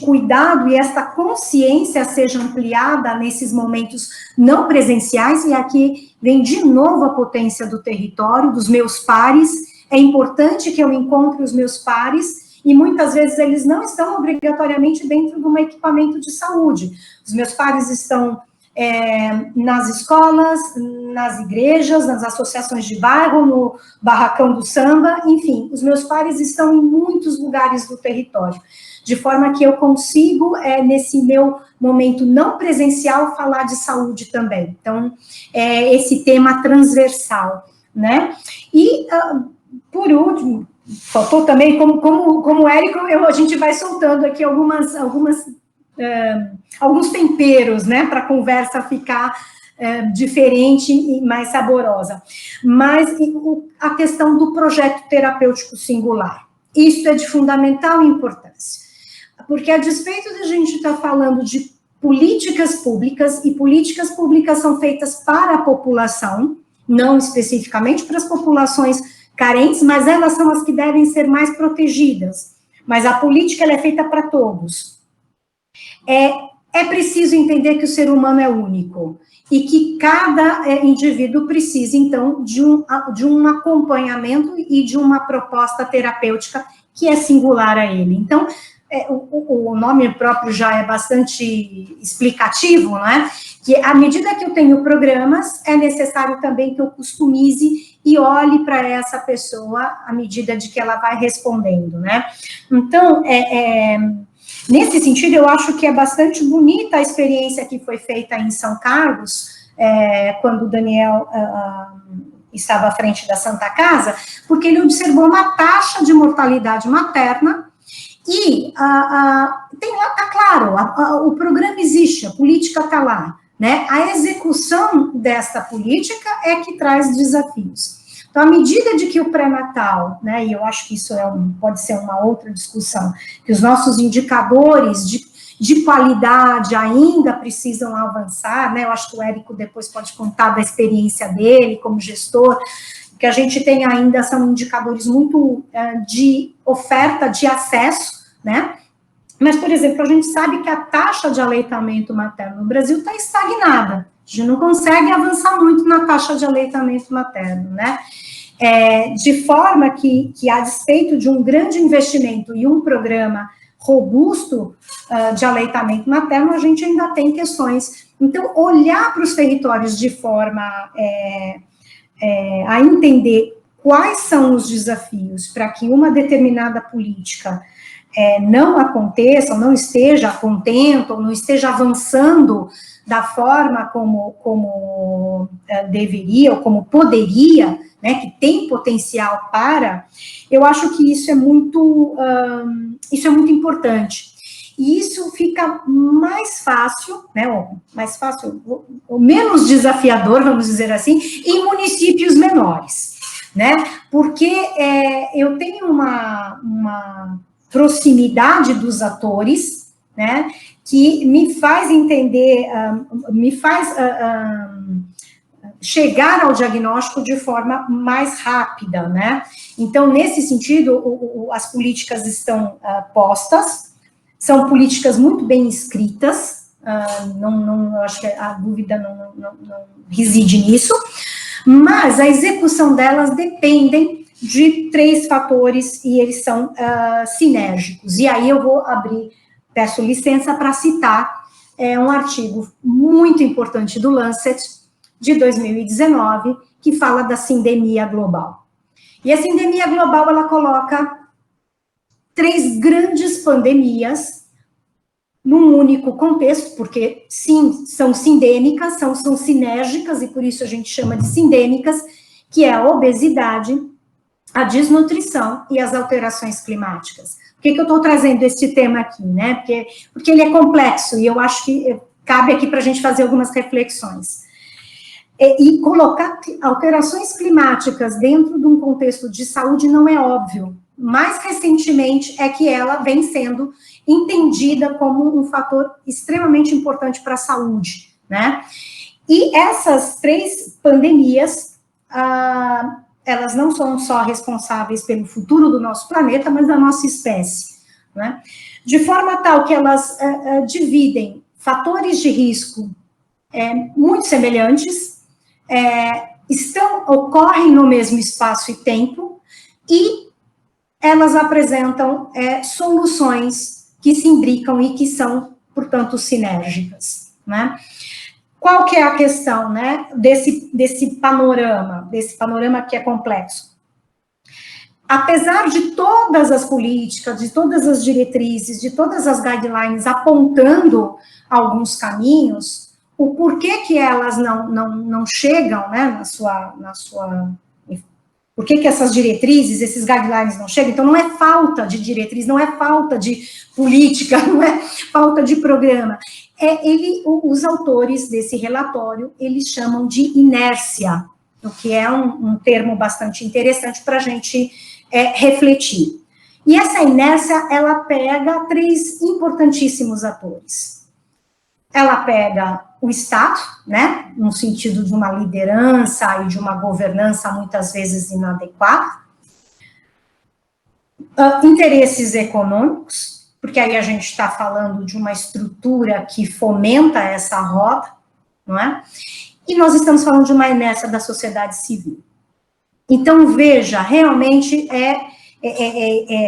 cuidado e esta consciência seja ampliada nesses momentos não presenciais, e aqui vem de novo a potência do território, dos meus pares. É importante que eu encontre os meus pares, e muitas vezes eles não estão obrigatoriamente dentro de um equipamento de saúde. Os meus pares estão nas escolas, nas igrejas, nas associações de bairro, no barracão do samba, enfim, os meus pares estão em muitos lugares do território, de forma que eu consigo, nesse meu momento não presencial, falar de saúde também. Então, esse tema transversal, né? E, por último, faltou também, como o Érico, a gente vai soltando aqui alguns temperos, né, para a conversa ficar diferente e mais saborosa. Mas a questão do projeto terapêutico singular, isso é de fundamental importância, porque a despeito de a gente estar falando de políticas públicas, e políticas públicas são feitas para a população, não especificamente para as populações carentes, mas elas são as que devem ser mais protegidas, mas a política ela é feita para todos. É preciso entender que o ser humano é único e que cada indivíduo precisa, então, de um acompanhamento e de uma proposta terapêutica que é singular a ele. Então, o nome próprio já é bastante explicativo, né? Que à medida que eu tenho programas, é necessário também que eu customize e olhe para essa pessoa à medida de que ela vai respondendo, né? Então, nesse sentido, eu acho que é bastante bonita a experiência que foi feita em São Carlos, quando o Daniel estava à frente da Santa Casa, porque ele observou uma taxa de mortalidade materna e tem lá, tá claro, o programa existe, a política está lá, né? A execução desta política é que traz desafios. Então, à medida de que o pré-natal, né, e eu acho que isso pode ser uma outra discussão, que os nossos indicadores de qualidade ainda precisam avançar, né, eu acho que o Érico depois pode contar da experiência dele como gestor, que a gente tem ainda, são indicadores muito de oferta, de acesso, né, mas, por exemplo, a gente sabe que a taxa de aleitamento materno no Brasil está estagnada, a gente não consegue avançar muito na taxa de aleitamento materno, né? De forma que, a despeito de um grande investimento e um programa robusto de aleitamento materno, a gente ainda tem questões. Então, olhar para os territórios de forma a entender quais são os desafios para que uma determinada política não aconteça, ou não esteja contente, ou não esteja avançando da forma como deveria, ou como poderia, né, que tem potencial para, eu acho que isso é muito importante. E isso fica mais fácil, né, ou menos desafiador, vamos dizer assim, em municípios menores, né, porque eu tenho uma proximidade dos atores, né, que me faz entender, chegar ao diagnóstico de forma mais rápida, né? Então, nesse sentido, as políticas estão postas, são políticas muito bem escritas, eu acho que a dúvida não reside nisso, mas a execução delas dependem de 3 fatores e eles são sinérgicos. E aí eu vou peço licença para citar um artigo muito importante do Lancet, de 2019, que fala da sindemia global. E a sindemia global, ela coloca 3 grandes pandemias num único contexto, porque, sim, são sindêmicas, são sinérgicas, e por isso a gente chama de sindêmicas, que é a obesidade, a desnutrição e as alterações climáticas. Por que eu estou trazendo esse tema aqui, né? Porque ele é complexo, e eu acho que cabe aqui para a gente fazer algumas reflexões. E colocar alterações climáticas dentro de um contexto de saúde não é óbvio. Mais recentemente é que ela vem sendo entendida como um fator extremamente importante para a saúde, né? E essas 3 pandemias, elas não são só responsáveis pelo futuro do nosso planeta, mas da nossa espécie, né? De forma tal que elas dividem fatores de risco muito semelhantes, ocorrem no mesmo espaço e tempo, e elas apresentam soluções que se imbricam e que são, portanto, sinérgicas, né? qual que é a questão, né, desse panorama que é complexo? Apesar de todas as políticas, de todas as diretrizes, de todas as guidelines apontando alguns caminhos, o porquê que elas não chegam, né, na sua por que essas diretrizes, esses guidelines não chegam? Então, não é falta de diretriz, não é falta de política, não é falta de programa. Os autores desse relatório, eles chamam de inércia, o que é um termo bastante interessante para a gente refletir. E essa inércia, ela pega 3 importantíssimos atores. Ela pega o Estado, né, no sentido de uma liderança e de uma governança muitas vezes inadequada, interesses econômicos, porque aí a gente está falando de uma estrutura que fomenta essa roda, não é? E nós estamos falando de uma inércia da sociedade civil. Então, veja, realmente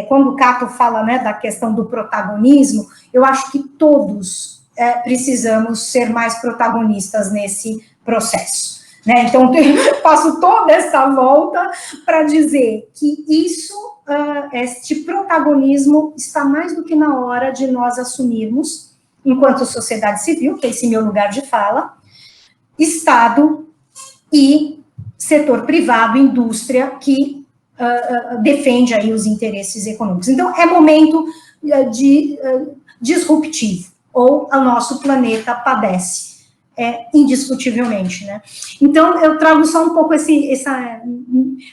quando o Cato fala, né, da questão do protagonismo, eu acho que todos precisamos ser mais protagonistas nesse processo, né? Então, passo toda essa volta para dizer que este protagonismo está mais do que na hora de nós assumirmos, enquanto sociedade civil, que é esse meu lugar de fala, Estado e setor privado, indústria, que defende aí os interesses econômicos. Então, é momento disruptivo, ou o nosso planeta padece, indiscutivelmente, né? Então, eu trago só um pouco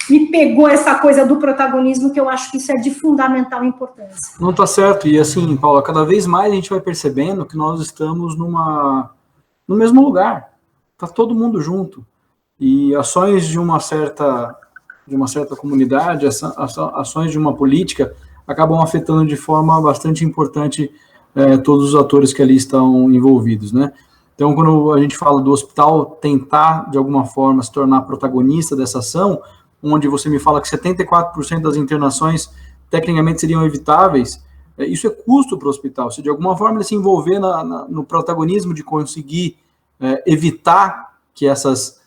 me pegou essa coisa do protagonismo, que eu acho que isso é de fundamental importância. Não, tá certo, e assim, Paula, cada vez mais a gente vai percebendo que nós estamos no mesmo lugar, tá todo mundo junto, e ações de uma certa comunidade, ações de uma política, acabam afetando de forma bastante importante todos os atores que ali estão envolvidos, né? Então, quando a gente fala do hospital tentar, de alguma forma, se tornar protagonista dessa ação, onde você me fala que 74% das internações tecnicamente seriam evitáveis, isso é custo para o hospital. Se de alguma forma ele se envolver no protagonismo de conseguir evitar que essas,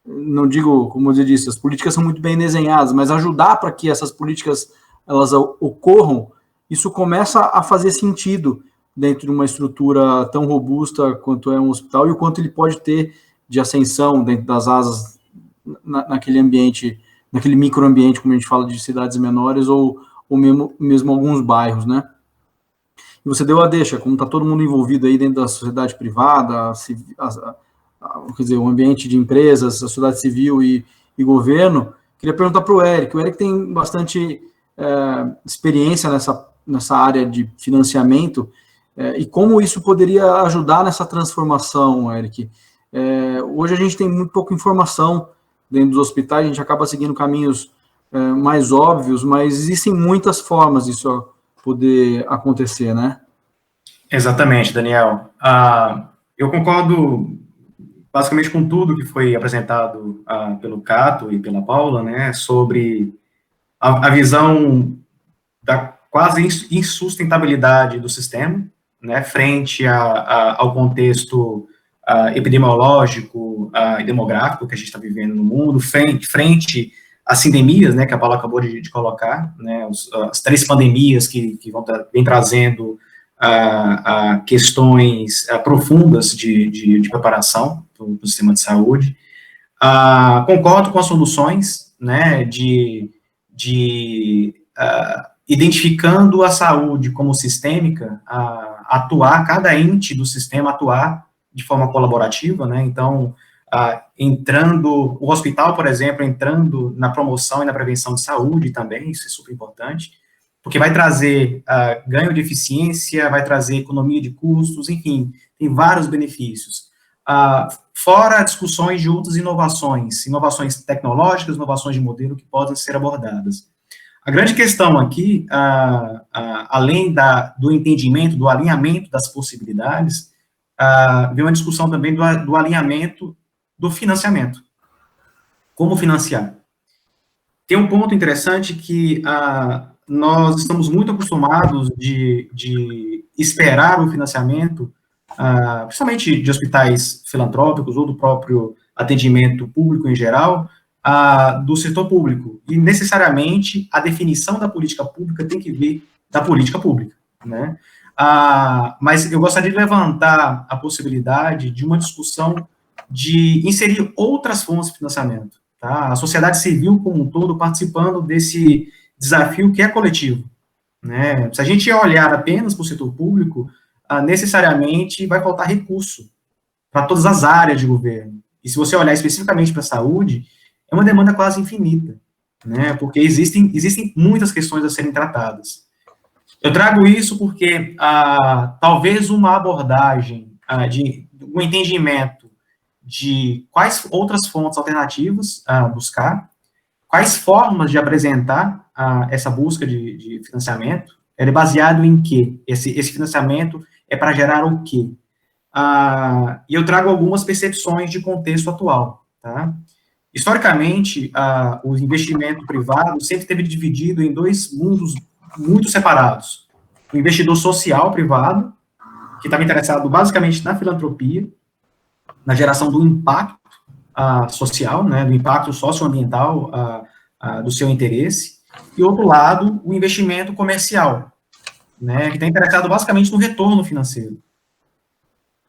não digo, como eu disse, as políticas são muito bem desenhadas, mas ajudar para que essas políticas elas ocorram, isso começa a fazer sentido dentro de uma estrutura tão robusta quanto é um hospital e o quanto ele pode ter de ascensão dentro das asas naquele ambiente, naquele microambiente, como a gente fala de cidades menores ou mesmo alguns bairros, né? E você deu a deixa, como está todo mundo envolvido aí dentro da sociedade privada, quer dizer, o ambiente de empresas, a sociedade civil e governo, queria perguntar para o Eric. O Eric tem bastante experiência nessa área de financiamento, e como isso poderia ajudar nessa transformação, Eric? Hoje a gente tem muito pouca informação dentro dos hospitais, a gente acaba seguindo caminhos mais óbvios, mas existem muitas formas disso poder acontecer, né? Exatamente, Daniel. Eu concordo basicamente com tudo que foi apresentado pelo Cato e pela Paula, né, sobre a visão da quase insustentabilidade do sistema, né, frente ao contexto epidemiológico e demográfico que a gente está vivendo no mundo, frente às endemias, né, que a Paula acabou de colocar, né, as 3 pandemias que vem trazendo questões profundas de preparação do sistema de saúde. Concordo com as soluções, né, identificando a saúde como sistêmica, cada ente do sistema atuar de forma colaborativa, né, então, o hospital, por exemplo, entrando na promoção e na prevenção de saúde também, isso é super importante, porque vai trazer ganho de eficiência, vai trazer economia de custos, enfim, tem vários benefícios. Fora discussões de outras inovações tecnológicas, inovações de modelo que podem ser abordadas. A grande questão aqui, além do entendimento, do alinhamento das possibilidades, vem uma discussão também do alinhamento do financiamento. Como financiar? Tem um ponto interessante que nós estamos muito acostumados de esperar o financiamento principalmente de hospitais filantrópicos ou do próprio atendimento público em geral, do setor público. E, necessariamente, a definição da política pública tem que vir da política pública, né? Mas eu gostaria de levantar a possibilidade de uma discussão de inserir outras fontes de financiamento, tá? A sociedade civil como um todo participando desse desafio que é coletivo, né? Se a gente olhar apenas para o setor público, necessariamente vai faltar recurso para todas as áreas de governo. E se você olhar especificamente para a saúde, é uma demanda quase infinita, né? Porque existem muitas questões a serem tratadas. Eu trago isso porque talvez uma abordagem de um entendimento de quais outras fontes alternativas buscar, quais formas de apresentar essa busca de financiamento, ele é baseado em quê? Esse financiamento é para gerar o quê? E eu trago algumas percepções de contexto atual, tá? Historicamente, o investimento privado sempre esteve dividido em dois mundos muito separados. O investidor social privado, que estava interessado basicamente na filantropia, na geração do impacto social, né, do impacto socioambiental do seu interesse, e, outro lado, o investimento comercial, né, que está interessado basicamente no retorno financeiro.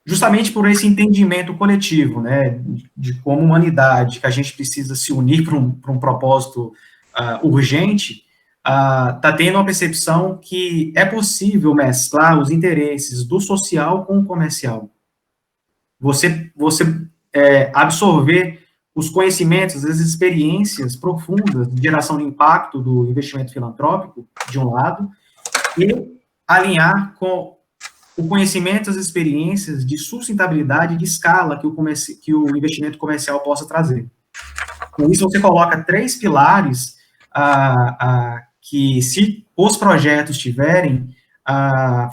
Justamente por esse entendimento coletivo, né, de como humanidade, que a gente precisa se unir para um propósito urgente, está tendo uma percepção que é possível mesclar os interesses do social com o comercial. Você absorver os conhecimentos, as experiências profundas de geração de impacto do investimento filantrópico, de um lado, e alinhar com o conhecimento, as experiências de sustentabilidade e de escala que o investimento comercial possa trazer. Com isso, você coloca 3 pilares que, se os projetos tiverem,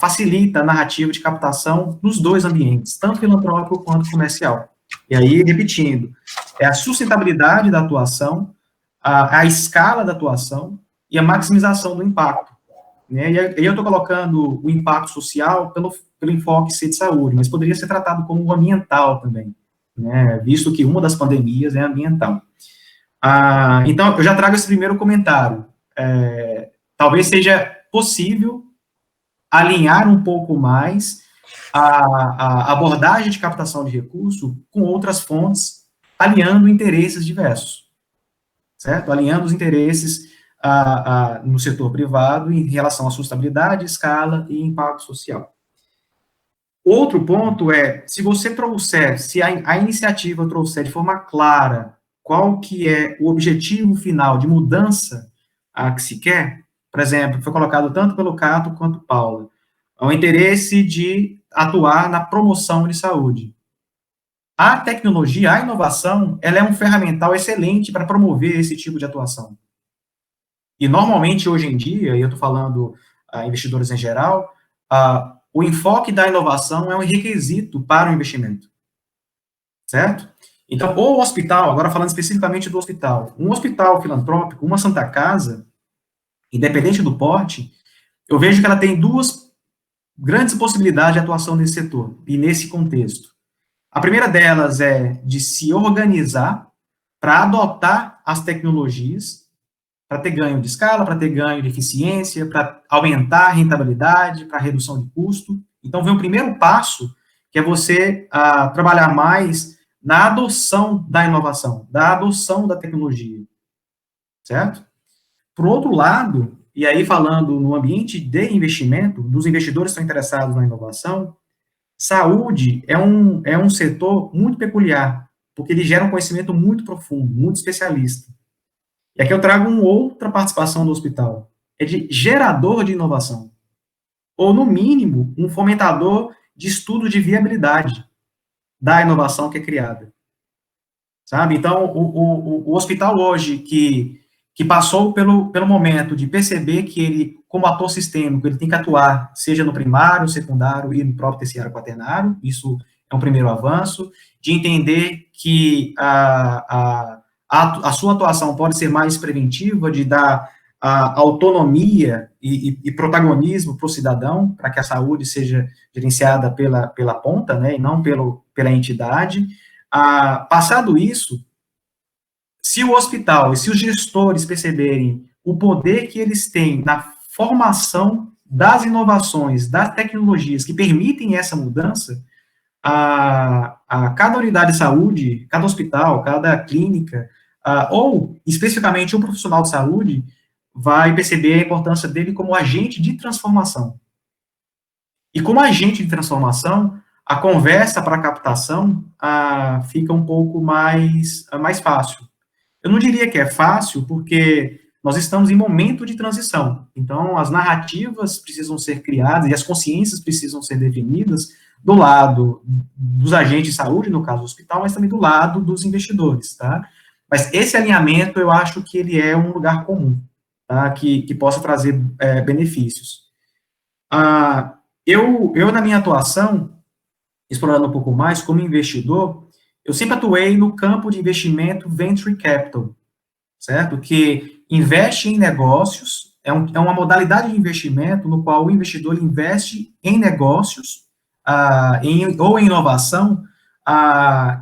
facilita a narrativa de captação nos dois ambientes, tanto filantrópico quanto comercial. E aí, repetindo, é a sustentabilidade da atuação, a escala da atuação e a maximização do impacto. Né? E aí eu estou colocando o impacto social pelo enfoque ser de saúde, mas poderia ser tratado como ambiental também, né? Visto que uma das pandemias é ambiental. Então, eu já trago esse primeiro comentário. Talvez seja possível alinhar um pouco mais a abordagem de captação de recurso com outras fontes, alinhando interesses diversos, certo? Alinhando os interesses no setor privado em relação à sustentabilidade, escala e impacto social. Outro ponto é, se a iniciativa trouxer de forma clara qual que é o objetivo final de mudança que se quer, por exemplo, foi colocado tanto pelo Cato quanto Paula, o interesse de atuar na promoção de saúde. A tecnologia, a inovação, ela é um ferramental excelente para promover esse tipo de atuação. E, normalmente, hoje em dia, e eu estou falando investidores em geral, o enfoque da inovação é um requisito para o investimento, certo? Então, o hospital, agora falando especificamente do hospital, um hospital filantrópico, uma Santa Casa, independente do porte, eu vejo que ela tem 2 grandes possibilidades de atuação nesse setor e nesse contexto. A primeira delas é de se organizar para adotar as tecnologias, para ter ganho de escala, para ter ganho de eficiência, para aumentar a rentabilidade, para redução de custo. Então, vem o primeiro passo, que é você trabalhar mais na adoção da inovação, da adoção da tecnologia, certo? Por outro lado, e aí falando no ambiente de investimento, dos investidores que estão interessados na inovação, saúde é um setor muito peculiar, porque ele gera um conhecimento muito profundo, muito especialista. E aqui eu trago uma outra participação do hospital, é de gerador de inovação, ou, no mínimo, um fomentador de estudo de viabilidade da inovação que é criada. Sabe? Então, o hospital hoje que passou pelo momento de perceber que ele, como ator sistêmico, ele tem que atuar, seja no primário, secundário e no próprio terciário quaternário, isso é um primeiro avanço, de entender que a sua atuação pode ser mais preventiva, de dar a autonomia e protagonismo para o cidadão, para que a saúde seja gerenciada pela ponta, né, e não pela entidade. Passado isso, se o hospital e se os gestores perceberem o poder que eles têm na formação das inovações, das tecnologias que permitem essa mudança, cada unidade de saúde, cada hospital, cada clínica, ou especificamente um profissional de saúde, vai perceber a importância dele como agente de transformação. E como agente de transformação, a conversa para a captação fica um pouco mais fácil. Eu não diria que é fácil, porque nós estamos em momento de transição. Então, as narrativas precisam ser criadas e as consciências precisam ser definidas do lado dos agentes de saúde, no caso do hospital, mas também do lado dos investidores, tá? Mas esse alinhamento, eu acho que ele é um lugar comum, tá? Que possa trazer benefícios. Eu, na minha atuação, explorando um pouco mais, como investidor, eu sempre atuei no campo de investimento Venture Capital, certo? Que investe em negócios, é uma modalidade de investimento no qual o investidor investe em negócios ou em inovação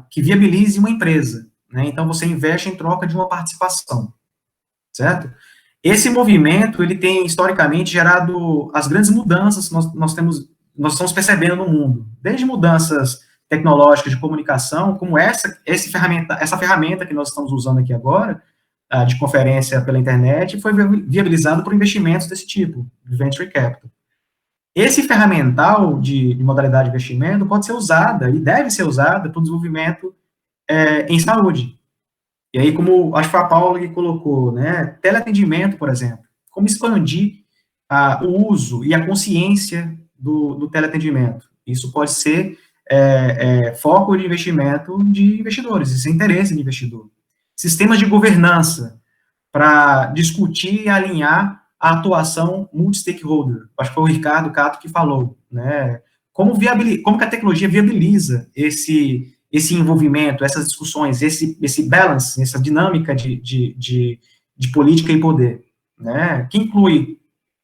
que viabilize uma empresa, né? Então, você investe em troca de uma participação, certo? Esse movimento, ele tem, historicamente, gerado as grandes mudanças que nós estamos percebendo no mundo, desde mudanças tecnológicas de comunicação, como essa ferramenta que nós estamos usando aqui agora, de conferência pela internet, foi viabilizado por investimentos desse tipo, de venture capital. Esse ferramental de modalidade de investimento pode ser usada, e deve ser usada, para o desenvolvimento em saúde. E aí, como acho que foi a Paula que colocou, né, teleatendimento, por exemplo, como expandir o uso e a consciência do teleatendimento. Isso pode ser foco de investimento de investidores, isso é interesse de investidor. Sistemas de governança para discutir e alinhar a atuação multi-stakeholder. Acho que foi o Ricardo Cato que falou, né? Como que a tecnologia viabiliza esse envolvimento, essas discussões, esse balance, essa dinâmica de política e poder, né? Que inclui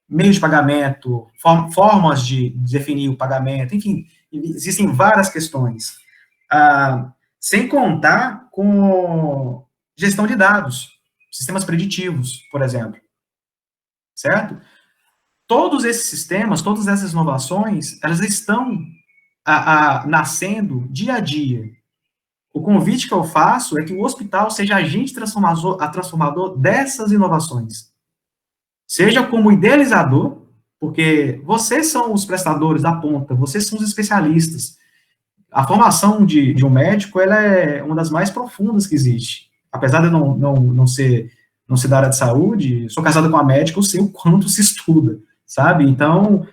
meios de pagamento, formas de definir o pagamento, enfim, existem várias questões. Sem contar com gestão de dados, sistemas preditivos, por exemplo, certo? Todos esses sistemas, todas essas inovações, elas estão nascendo dia a dia. O convite que eu faço é que o hospital seja agente transformador dessas inovações. Seja como idealizador, porque vocês são os prestadores da ponta, vocês são os especialistas. A formação de um médico, ela é uma das mais profundas que existe. Apesar de eu não ser da área de saúde, sou casado com uma médica, eu sei o quanto se estuda, sabe? Então,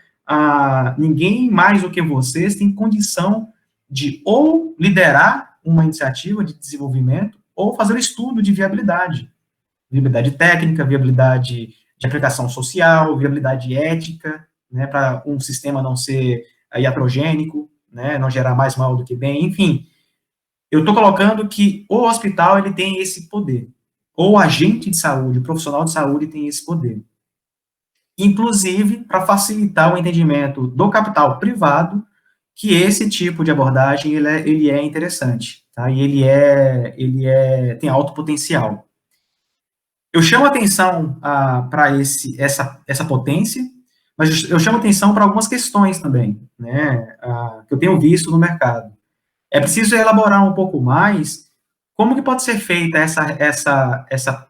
ninguém mais do que vocês tem condição de ou liderar uma iniciativa de desenvolvimento ou fazer um estudo de viabilidade técnica, viabilidade de aplicação social, viabilidade ética, né, para um sistema não ser iatrogênico, né, não gerar mais mal do que bem, enfim. Eu estou colocando que o hospital, ele tem esse poder, ou o agente de saúde, o profissional de saúde tem esse poder. Inclusive, para facilitar o entendimento do capital privado, que esse tipo de abordagem, ele é interessante, tá, e ele tem alto potencial. Eu chamo atenção para essa potência, mas eu chamo atenção para algumas questões também, né, que eu tenho visto no mercado. É preciso elaborar um pouco mais como que pode ser feita essa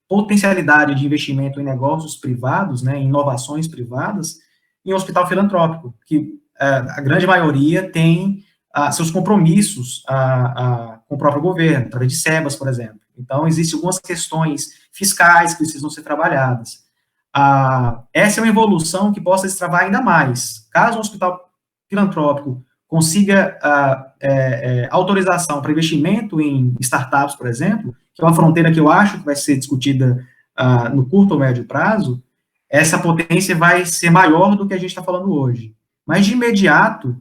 potencialidade de investimento em negócios privados, né, em inovações privadas, em um hospital filantrópico, que a grande maioria tem seus compromissos com o próprio governo, através de SEBAS, por exemplo. Então, existem algumas questões fiscais que precisam ser trabalhadas. Essa é uma evolução que possa destravar ainda mais. Caso um hospital filantrópico consiga autorização para investimento em startups, por exemplo, que é uma fronteira que eu acho que vai ser discutida no curto ou médio prazo, essa potência vai ser maior do que a gente está falando hoje. Mas, de imediato,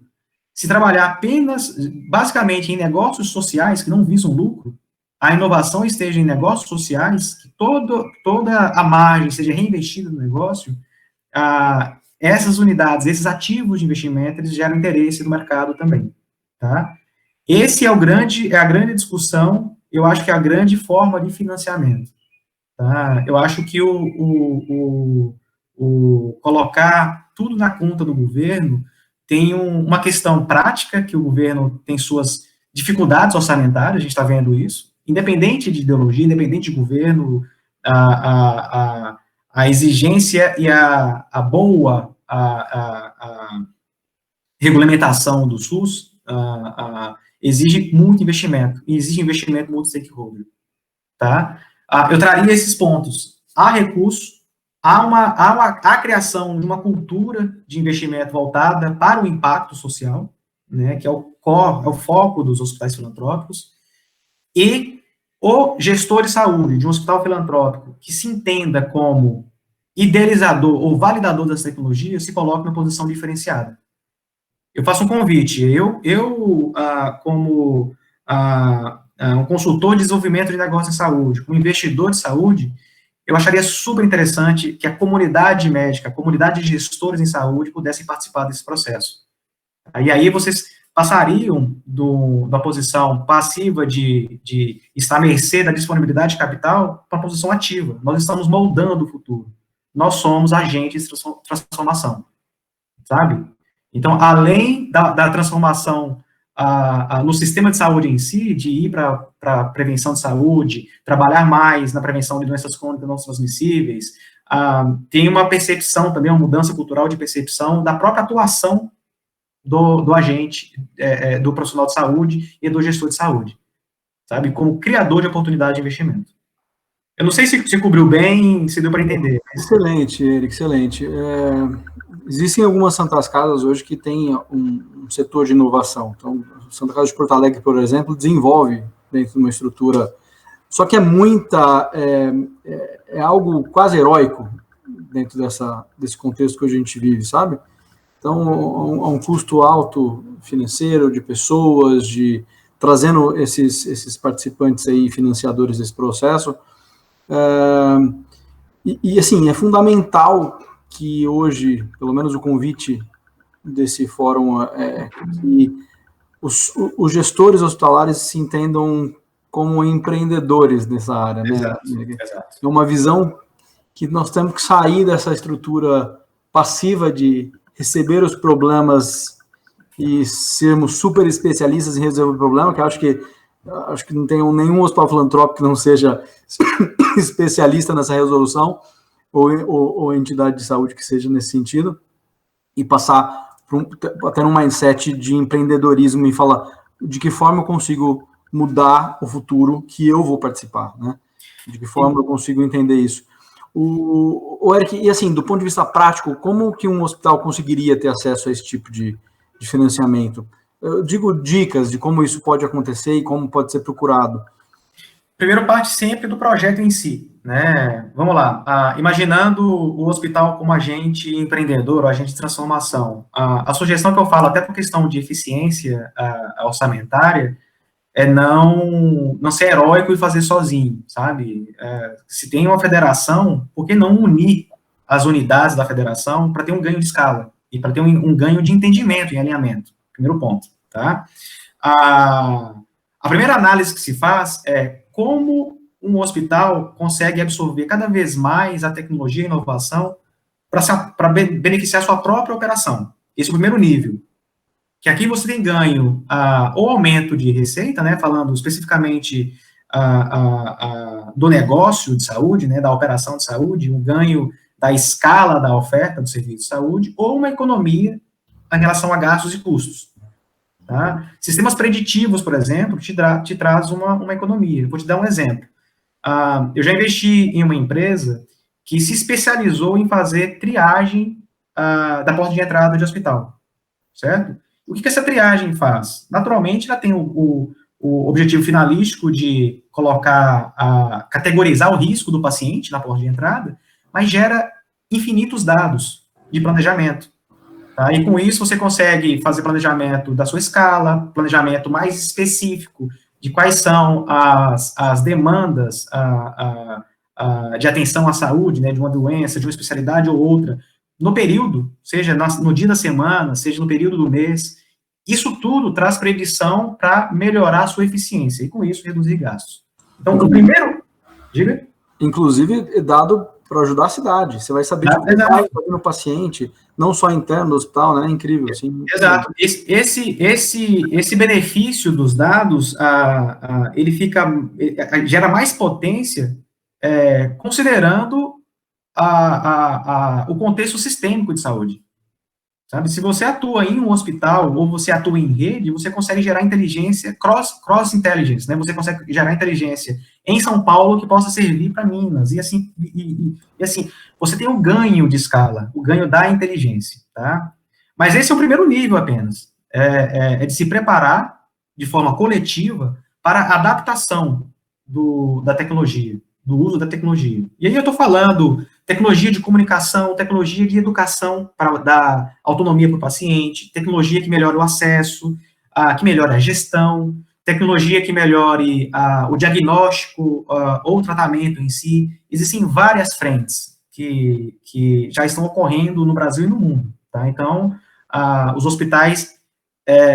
se trabalhar apenas, basicamente, em negócios sociais que não visam lucro, a inovação esteja em negócios sociais, que toda a margem seja reinvestida no negócio, essas unidades, esses ativos de investimento, eles geram interesse no mercado também, tá? Esse é a grande discussão, eu acho que é a grande forma de financiamento, tá? Eu acho que colocar tudo na conta do governo tem uma questão prática, que o governo tem suas dificuldades orçamentárias, a gente está vendo isso, independente de ideologia, independente de governo, a exigência e a boa regulamentação do SUS exige muito investimento, e exige investimento multi-stakeholder, tá? Eu traria esses pontos. Há recurso, há a criação de uma cultura de investimento voltada para o impacto social, né, que é o foco dos hospitais filantrópicos, e o gestor de saúde de um hospital filantrópico que se entenda como idealizador ou validador das tecnologias se coloca na posição diferenciada. Eu faço um convite, como um consultor de desenvolvimento de negócios em saúde, um investidor de saúde, eu acharia super interessante que a comunidade médica, a comunidade de gestores em saúde pudessem participar desse processo. E aí vocês passariam da posição passiva de estar à mercê da disponibilidade de capital para a posição ativa. Nós estamos moldando o futuro. Nós somos agentes de transformação, sabe? Então, além da transformação no sistema de saúde em si, de ir para a prevenção de saúde, trabalhar mais na prevenção de doenças crônicas não transmissíveis, tem uma percepção também, uma mudança cultural de percepção da própria atuação do agente, do profissional de saúde e do gestor de saúde, sabe? Como criador de oportunidade de investimento. Eu não sei se cobriu bem, se deu para entender. Mas... Excelente, Eric, excelente. Existem algumas Santas Casas hoje que têm um setor de inovação. Então, a Santa Casa de Porto Alegre, por exemplo, desenvolve dentro de uma estrutura, só que é algo quase heróico dentro desse contexto que a gente vive, sabe? Então, há um custo alto financeiro, de pessoas, trazendo esses participantes aí, financiadores desse processo. Assim, é fundamental que hoje, pelo menos o convite desse fórum, que os gestores hospitalares se entendam como empreendedores nessa área, né? Exato. É uma visão que nós temos que sair dessa estrutura passiva de receber os problemas e sermos super especialistas em resolver o problema, que acho que não tem nenhum hospital filantrópico que não seja especialista nessa resolução, ou entidade de saúde que seja nesse sentido, e passar até num mindset de empreendedorismo e falar de que forma eu consigo mudar o futuro que eu vou participar, né? De que forma eu consigo entender isso. O Eric, e assim, do ponto de vista prático, como que um hospital conseguiria ter acesso a esse tipo de financiamento? Eu digo dicas de como isso pode acontecer e como pode ser procurado. Primeiro, parte sempre do projeto em si, né? Vamos lá, imaginando o hospital como agente empreendedor, ou agente de transformação, a sugestão que eu falo, até por questão de eficiência orçamentária, é não ser heróico e fazer sozinho, sabe? Se tem uma federação, por que não unir as unidades da federação para ter um ganho de escala e para ter um ganho de entendimento e alinhamento? Primeiro ponto, tá? A primeira análise que se faz é como um hospital consegue absorver cada vez mais a tecnologia e a inovação para beneficiar a sua própria operação. Esse é o primeiro nível. Que aqui você tem ganho, ou aumento de receita, né, falando especificamente do negócio de saúde, né, da operação de saúde, um ganho da escala da oferta do serviço de saúde, ou uma economia em relação a gastos e custos. Tá? Sistemas preditivos, por exemplo, te traz uma economia. Vou te dar um exemplo. Eu já investi em uma empresa que se especializou em fazer triagem da porta de entrada de hospital, certo? O que essa triagem faz? Naturalmente, ela tem o objetivo finalístico de categorizar o risco do paciente na porta de entrada, mas gera infinitos dados de planejamento. Tá? E com isso, você consegue fazer planejamento da sua escala, planejamento mais específico de quais são as demandas de atenção à saúde, né, de uma doença, de uma especialidade ou outra, no período, seja no dia da semana, seja no período do mês. Isso tudo traz predição para melhorar a sua eficiência e, com isso, reduzir gastos. Então, o primeiro... Diga. Inclusive, dado para ajudar a cidade. Você vai saber de que vai fazer no paciente, não só interno do hospital, né? Incrível. Assim, exato. Esse benefício dos dados, ele gera mais potência considerando o contexto sistêmico de saúde. Sabe? Se você atua em um hospital ou você atua em rede, você consegue gerar inteligência, cross-intelligence, né? Você consegue gerar inteligência em São Paulo que possa servir para Minas, e assim, você tem o ganho de escala, o ganho da inteligência, tá? Mas esse é o primeiro nível apenas, é de se preparar de forma coletiva para a adaptação da tecnologia, do uso da tecnologia. E aí eu estou falando tecnologia de comunicação, tecnologia de educação para dar autonomia para o paciente, tecnologia que melhore o acesso, que melhore a gestão, tecnologia que melhore o diagnóstico ou o tratamento em si. Existem várias frentes que já estão ocorrendo no Brasil e no mundo. Tá? Então, os hospitais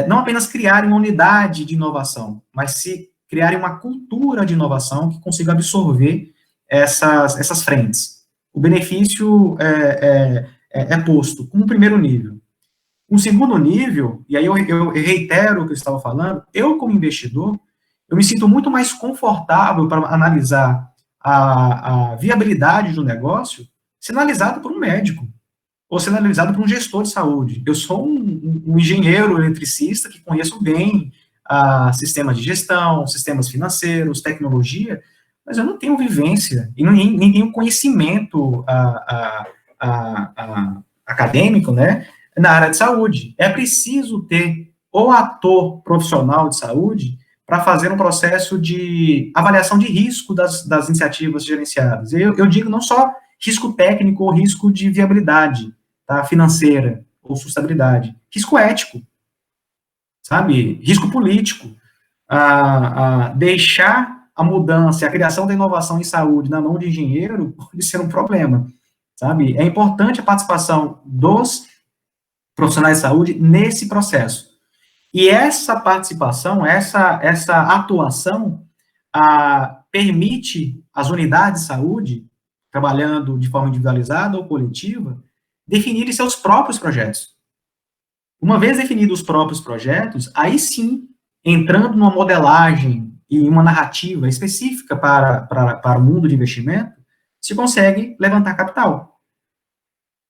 não apenas criarem uma unidade de inovação, mas se criarem uma cultura de inovação que consiga absorver essas frentes. O benefício é posto como primeiro nível. Um segundo nível, e aí eu reitero o que eu estava falando, eu como investidor, eu me sinto muito mais confortável para analisar a viabilidade do negócio sendo analisado por um médico, ou sendo analisado por um gestor de saúde. Eu sou um engenheiro eletricista que conheço bem sistemas de gestão, sistemas financeiros, tecnologia, mas eu não tenho vivência, e nem tenho conhecimento acadêmico, né, na área de saúde. É preciso ter o ator profissional de saúde para fazer um processo de avaliação de risco das iniciativas gerenciadas. Eu digo não só risco técnico ou risco de viabilidade, tá, financeira ou sustentabilidade, risco ético, sabe, risco político, deixar a mudança, a criação da inovação em saúde na mão de engenheiro pode ser um problema, sabe? É importante a participação dos profissionais de saúde nesse processo. E essa participação, essa atuação, permite às unidades de saúde, trabalhando de forma individualizada ou coletiva, definirem seus próprios projetos. Uma vez definidos os próprios projetos, aí sim, entrando numa modelagem e uma narrativa específica para o mundo de investimento, se consegue levantar capital,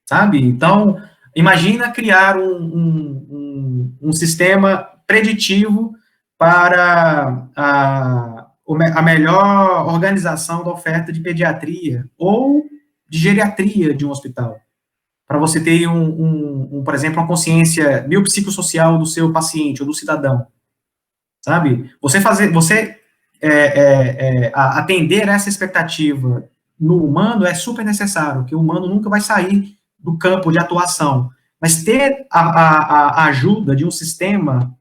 sabe? Então, imagina criar um sistema preditivo para a melhor organização da oferta de pediatria ou de geriatria de um hospital, para você ter, por exemplo, uma consciência biopsicossocial do seu paciente ou do cidadão, sabe? Atender essa expectativa no humano é super necessário, porque o humano nunca vai sair do campo de atuação, mas ter a ajuda de um sistema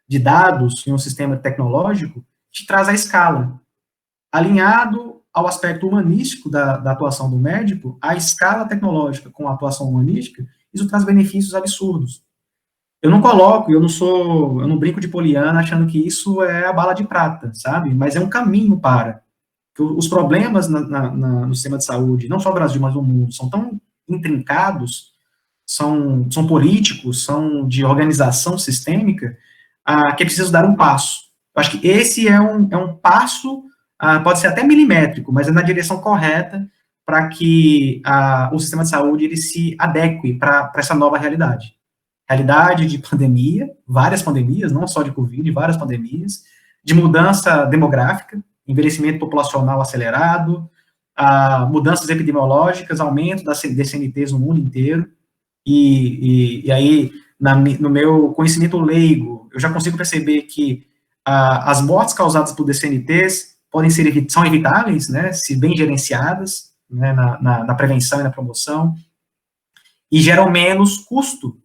de dados e um sistema tecnológico te traz a escala. Alinhado ao aspecto humanístico da atuação do médico, a escala tecnológica com a atuação humanística, isso traz benefícios absurdos. Eu não brinco de poliana achando que isso é a bala de prata, sabe? Mas é um caminho para. Os problemas no sistema de saúde, não só no Brasil, mas no mundo, são tão intrincados, são políticos, são de organização sistêmica, que é preciso dar um passo. Eu acho que esse é um passo, pode ser até milimétrico, mas é na direção correta para que o sistema de saúde ele se adeque para essa nova realidade. Realidade de pandemia, várias pandemias, não só de Covid, várias pandemias, de mudança demográfica, envelhecimento populacional acelerado, mudanças epidemiológicas, aumento das DCNTs no mundo inteiro, e aí, no meu conhecimento leigo, eu já consigo perceber que as mortes causadas por DCNTs são evitáveis, né, se bem gerenciadas, né, na prevenção e na promoção, e geram menos custo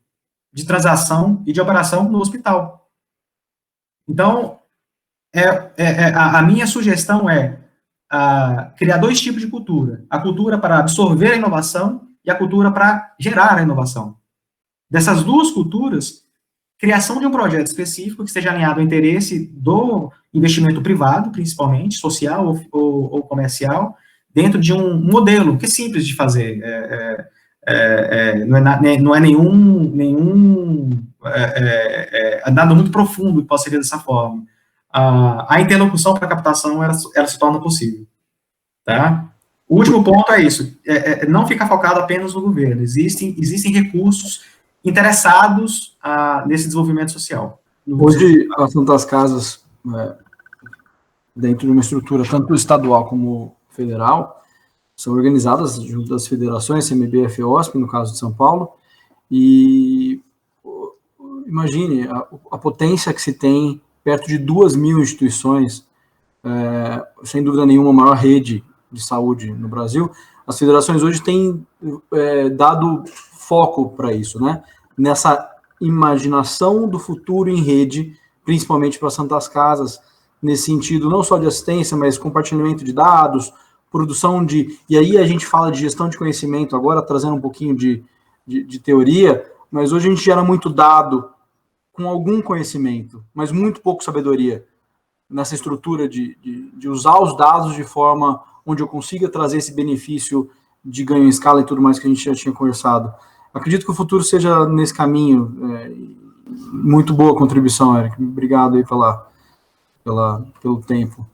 de transação e de operação no hospital. Então, A minha sugestão é criar dois tipos de cultura. A cultura para absorver a inovação e a cultura para gerar a inovação. Dessas duas culturas, criação de um projeto específico que esteja alinhado ao interesse do investimento privado, principalmente, social ou comercial, dentro de um modelo que é simples de fazer. Não é nada muito profundo que possa ser dessa forma. A interlocução para a captação, ela se torna possível. Tá? O último ponto é isso, não ficar focado apenas no governo, existem recursos interessados nesse desenvolvimento social. Hoje, as Santas Casas, dentro de uma estrutura tanto estadual como federal, são organizadas junto das federações, CMB e FEOSP, no caso de São Paulo, e imagine a potência que se tem perto de 2.000 instituições, sem dúvida nenhuma, a maior rede de saúde no Brasil. As federações hoje têm dado foco para isso, né? Nessa imaginação do futuro em rede, principalmente para Santas Casas, nesse sentido não só de assistência, mas compartilhamento de dados, produção de... E aí a gente fala de gestão de conhecimento, agora trazendo um pouquinho de teoria, mas hoje a gente gera muito dado com algum conhecimento, mas muito pouco sabedoria, nessa estrutura de usar os dados de forma onde eu consiga trazer esse benefício de ganho em escala e tudo mais que a gente já tinha conversado. Acredito que o futuro seja nesse caminho. Muito boa contribuição, Eric. Obrigado aí pelo tempo.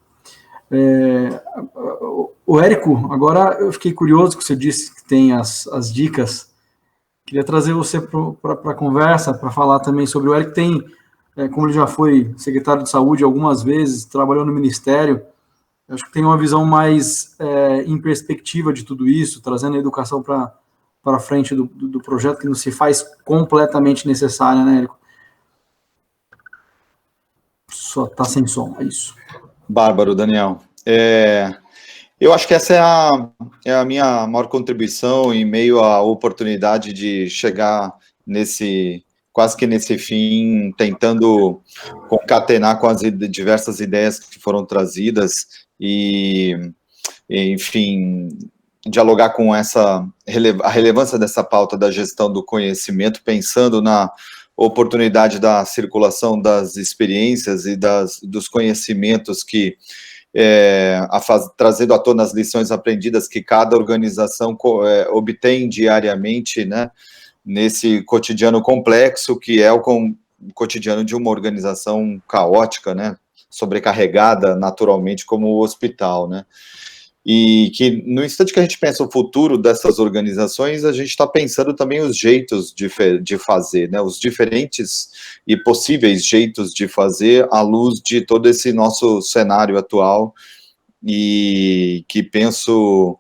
O Érico, agora eu fiquei curioso que você disse que tem as dicas. Queria trazer você para a conversa, para falar também sobre o Érico. Tem, como ele já foi secretário de saúde algumas vezes, trabalhou no Ministério, acho que tem uma visão mais em perspectiva de tudo isso, trazendo a educação para frente do projeto, que não se faz completamente necessária, né, Érico? Só está sem som, é isso. Bárbaro, Daniel. Eu acho que essa é a minha maior contribuição em meio à oportunidade de chegar quase que nesse fim, tentando concatenar com as diversas ideias que foram trazidas e, enfim, dialogar com a relevância dessa pauta da gestão do conhecimento, pensando na oportunidade da circulação das experiências e dos conhecimentos que trazendo à tona as lições aprendidas que cada organização obtém diariamente, né, nesse cotidiano complexo que é o cotidiano de uma organização caótica, né, sobrecarregada naturalmente como o hospital, né, e que no instante que a gente pensa o futuro dessas organizações, a gente está pensando também os jeitos de fazer, né, os diferentes e possíveis jeitos de fazer à luz de todo esse nosso cenário atual, e que penso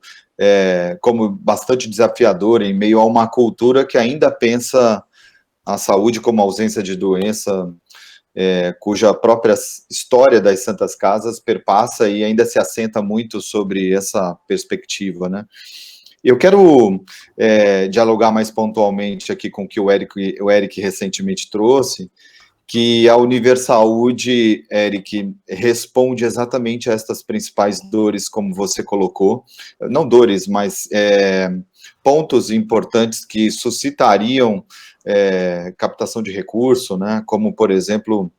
como bastante desafiador em meio a uma cultura que ainda pensa a saúde como ausência de doença, cuja própria história das Santas Casas perpassa e ainda se assenta muito sobre essa perspectiva, né? Eu quero dialogar mais pontualmente aqui com o que o Eric recentemente trouxe, que a Universaúde, Eric, responde exatamente a estas principais dores, como você colocou, não dores, mas pontos importantes que suscitariam captação de recurso, né, como, por exemplo,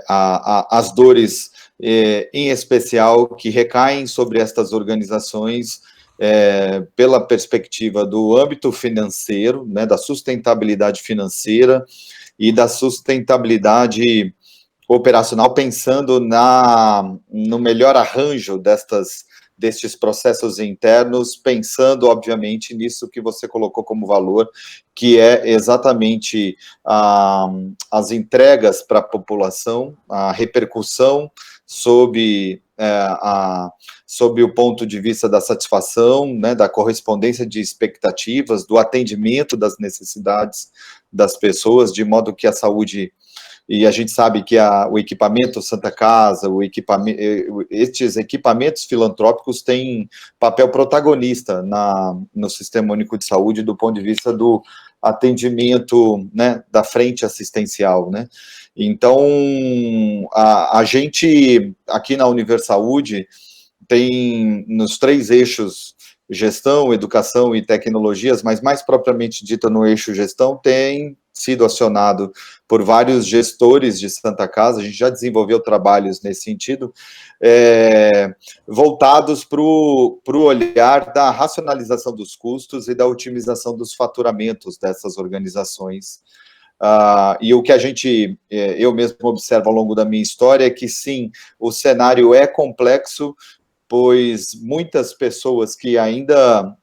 as dores, em especial, que recaem sobre estas organizações pela perspectiva do âmbito financeiro, né, da sustentabilidade financeira e da sustentabilidade operacional, pensando no melhor arranjo destes processos internos, pensando, obviamente, nisso que você colocou como valor, que é exatamente as entregas para a população, a repercussão sob o ponto de vista da satisfação, né, da correspondência de expectativas, do atendimento das necessidades das pessoas, de modo que a saúde... E a gente sabe que o equipamento Santa Casa, estes equipamentos filantrópicos têm papel protagonista no Sistema Único de Saúde do ponto de vista do atendimento, né, da frente assistencial, né? Então, a gente, aqui na Universaúde, tem nos 3 eixos, gestão, educação e tecnologias, mas mais propriamente dita no eixo gestão, tem sido acionado por vários gestores de Santa Casa, a gente já desenvolveu trabalhos nesse sentido, voltados para o olhar da racionalização dos custos e da otimização dos faturamentos dessas organizações. E o que eu mesmo observo ao longo da minha história é que, sim, o cenário é complexo, pois muitas pessoas que ainda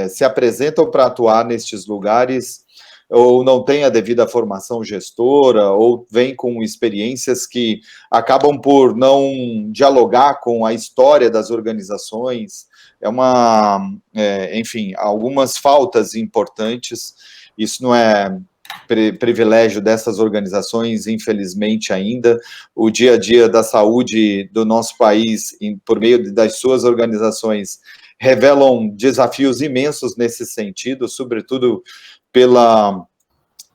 se apresentam para atuar nestes lugares ou não têm a devida formação gestora, ou vêm com experiências que acabam por não dialogar com a história das organizações, enfim, algumas faltas importantes. Isso não é privilégio dessas organizações, infelizmente ainda. O dia a dia da saúde do nosso país, por meio das suas organizações, revelam desafios imensos nesse sentido, sobretudo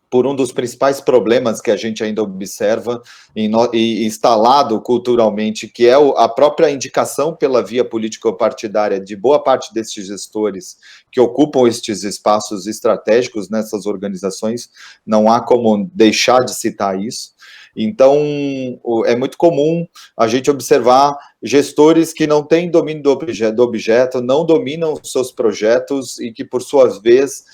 por um dos principais problemas que a gente ainda observa e instalado culturalmente, que é a própria indicação pela via político-partidária de boa parte desses gestores que ocupam estes espaços estratégicos nessas organizações. Não há como deixar de citar isso. Então, é muito comum a gente observar gestores que não têm domínio do objeto, não dominam os seus projetos e que, por sua vez,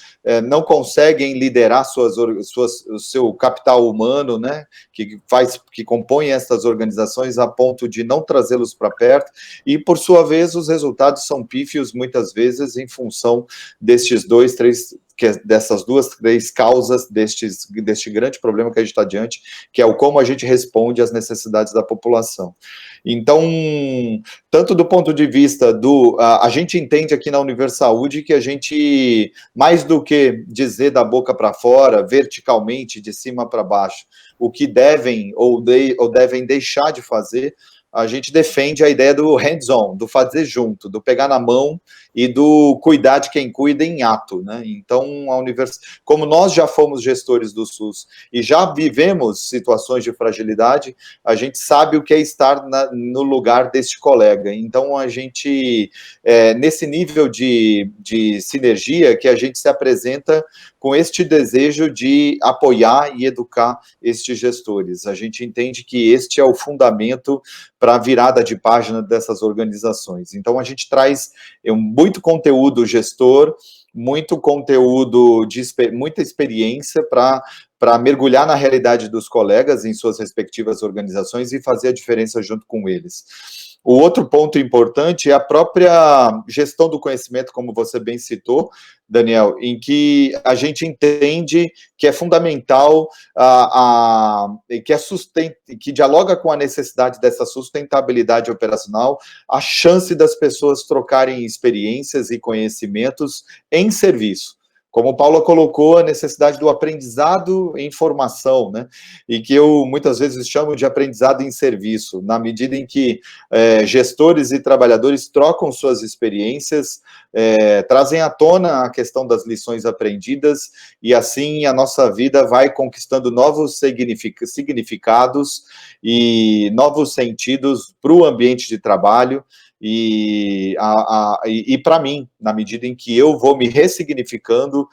não conseguem liderar o seu capital humano, né, que compõe essas organizações, a ponto de não trazê-los para perto, e, por sua vez, os resultados são pífios, muitas vezes, em função dessas 2, 3 causas deste grande problema que a gente está diante, que é o como a gente responde às necessidades da população. Então, tanto do ponto de vista a gente entende aqui na Universaúde que a gente, mais do que dizer da boca para fora, verticalmente, de cima para baixo, o que devem ou devem deixar de fazer, a gente defende a ideia do hands-on, do fazer junto, do pegar na mão e do cuidar de quem cuida em ato, né? Então, como nós já fomos gestores do SUS e já vivemos situações de fragilidade, a gente sabe o que é estar no lugar deste colega. Então, a gente, nesse nível de sinergia, que a gente se apresenta com este desejo de apoiar e educar estes gestores. A gente entende que este é o fundamento para a virada de página dessas organizações. Então, a gente traz muito conteúdo gestor, muito conteúdo muita experiência para mergulhar na realidade dos colegas em suas respectivas organizações e fazer a diferença junto com eles. O outro ponto importante é a própria gestão do conhecimento, como você bem citou, Daniel, em que a gente entende que é fundamental, que dialoga com a necessidade dessa sustentabilidade operacional, a chance das pessoas trocarem experiências e conhecimentos em serviço. Como Paula colocou, a necessidade do aprendizado em formação, né? E que eu muitas vezes chamo de aprendizado em serviço, na medida em que gestores e trabalhadores trocam suas experiências, trazem à tona a questão das lições aprendidas, e assim a nossa vida vai conquistando novos significados e novos sentidos para o ambiente de trabalho. E para mim, na medida em que eu vou me ressignificando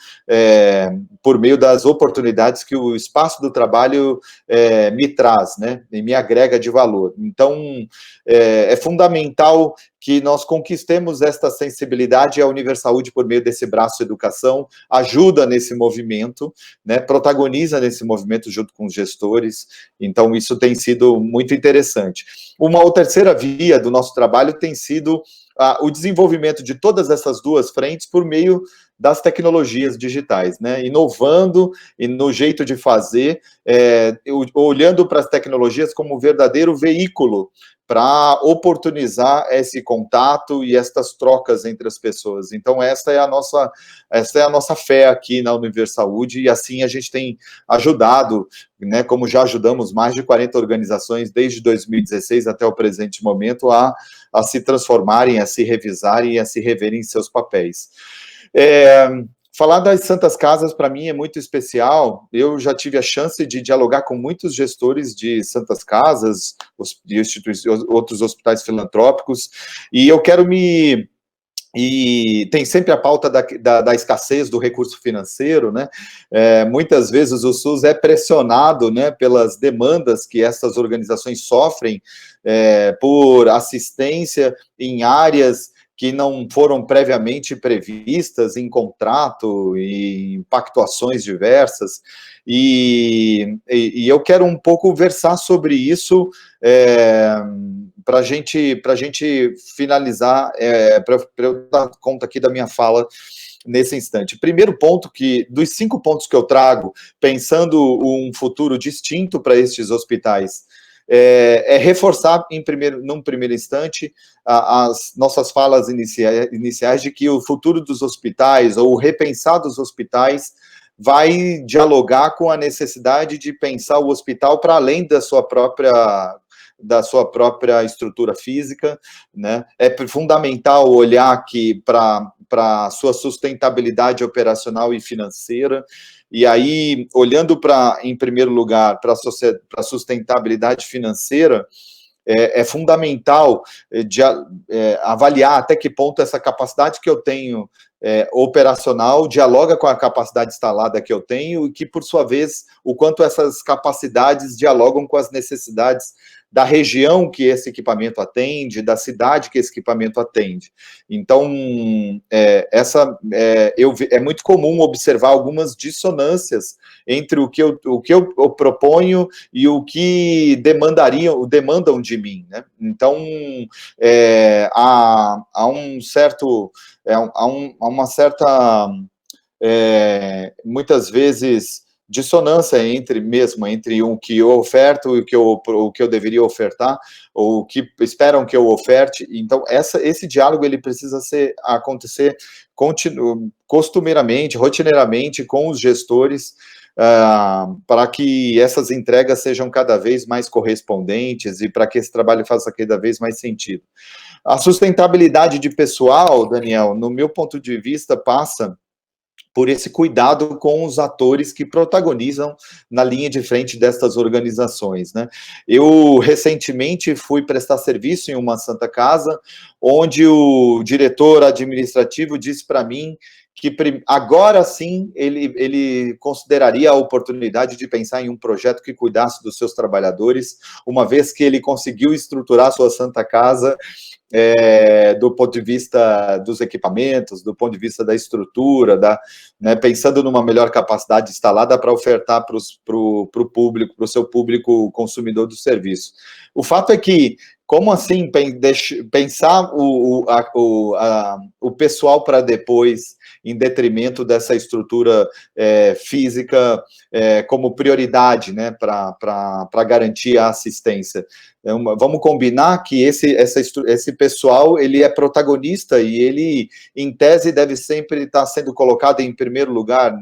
por meio das oportunidades que o espaço do trabalho me traz, né, e me agrega de valor. Então, é fundamental que nós conquistemos esta sensibilidade. A Universaúde, por meio desse braço educação, ajuda nesse movimento, né, protagoniza nesse movimento junto com os gestores. Então, isso tem sido muito interessante. Uma terceira via do nosso trabalho tem sido o desenvolvimento de todas essas duas frentes por meio das tecnologias digitais, né? Inovando e no jeito de fazer, olhando para as tecnologias como um verdadeiro veículo para oportunizar esse contato e estas trocas entre as pessoas. Então, essa é a nossa fé aqui na Universaúde, e assim a gente tem ajudado, né, como já ajudamos mais de 40 organizações desde 2016 até o presente momento a se transformarem, a se revisarem e a se reverem em seus papéis. Falar das Santas Casas, para mim, é muito especial. Eu já tive a chance de dialogar com muitos gestores de Santas Casas, de outros hospitais filantrópicos, e eu quero E tem sempre a pauta da escassez do recurso financeiro, né? Muitas vezes o SUS é pressionado, né, pelas demandas que essas organizações sofrem por assistência em áreas que não foram previamente previstas em contrato e em pactuações diversas, e eu quero um pouco versar sobre isso para a gente finalizar, para eu dar conta aqui da minha fala nesse instante. Primeiro ponto, que dos 5 pontos que eu trago, pensando um futuro distinto para estes hospitais, reforçar, num primeiro instante, as nossas falas iniciais de que o futuro dos hospitais, ou o repensar dos hospitais, vai dialogar com a necessidade de pensar o hospital para além da sua própria estrutura física, né? É fundamental olhar que para a sua sustentabilidade operacional e financeira. E aí, olhando em primeiro lugar, para a sustentabilidade financeira, é fundamental avaliar até que ponto essa capacidade que eu tenho operacional dialoga com a capacidade instalada que eu tenho, e que, por sua vez, o quanto essas capacidades dialogam com as necessidades da região que esse equipamento atende, da cidade que esse equipamento atende. Então, é muito comum observar algumas dissonâncias entre o que eu proponho e o que demandam de mim, né? Então, há uma certa, muitas vezes, dissonância entre o que eu oferto e o que eu deveria ofertar, ou o que esperam que eu oferte. Então, esse diálogo ele precisa acontecer costumeiramente, rotineiramente, com os gestores, para que essas entregas sejam cada vez mais correspondentes e para que esse trabalho faça cada vez mais sentido. A sustentabilidade de pessoal, Daniel, no meu ponto de vista, passa por esse cuidado com os atores que protagonizam na linha de frente destas organizações, né? Eu, recentemente, fui prestar serviço em uma Santa Casa, onde o diretor administrativo disse para mim que agora sim ele consideraria a oportunidade de pensar em um projeto que cuidasse dos seus trabalhadores, uma vez que ele conseguiu estruturar a sua Santa Casa do ponto de vista dos equipamentos, do ponto de vista da estrutura, né, pensando numa melhor capacidade instalada para ofertar para o público, para o seu público consumidor do serviço. O fato é que, como assim pensar o pessoal para depois, em detrimento dessa estrutura física como prioridade, né, para garantir a assistência? Vamos combinar que esse pessoal ele é protagonista e ele, em tese, deve sempre estar sendo colocado em primeiro lugar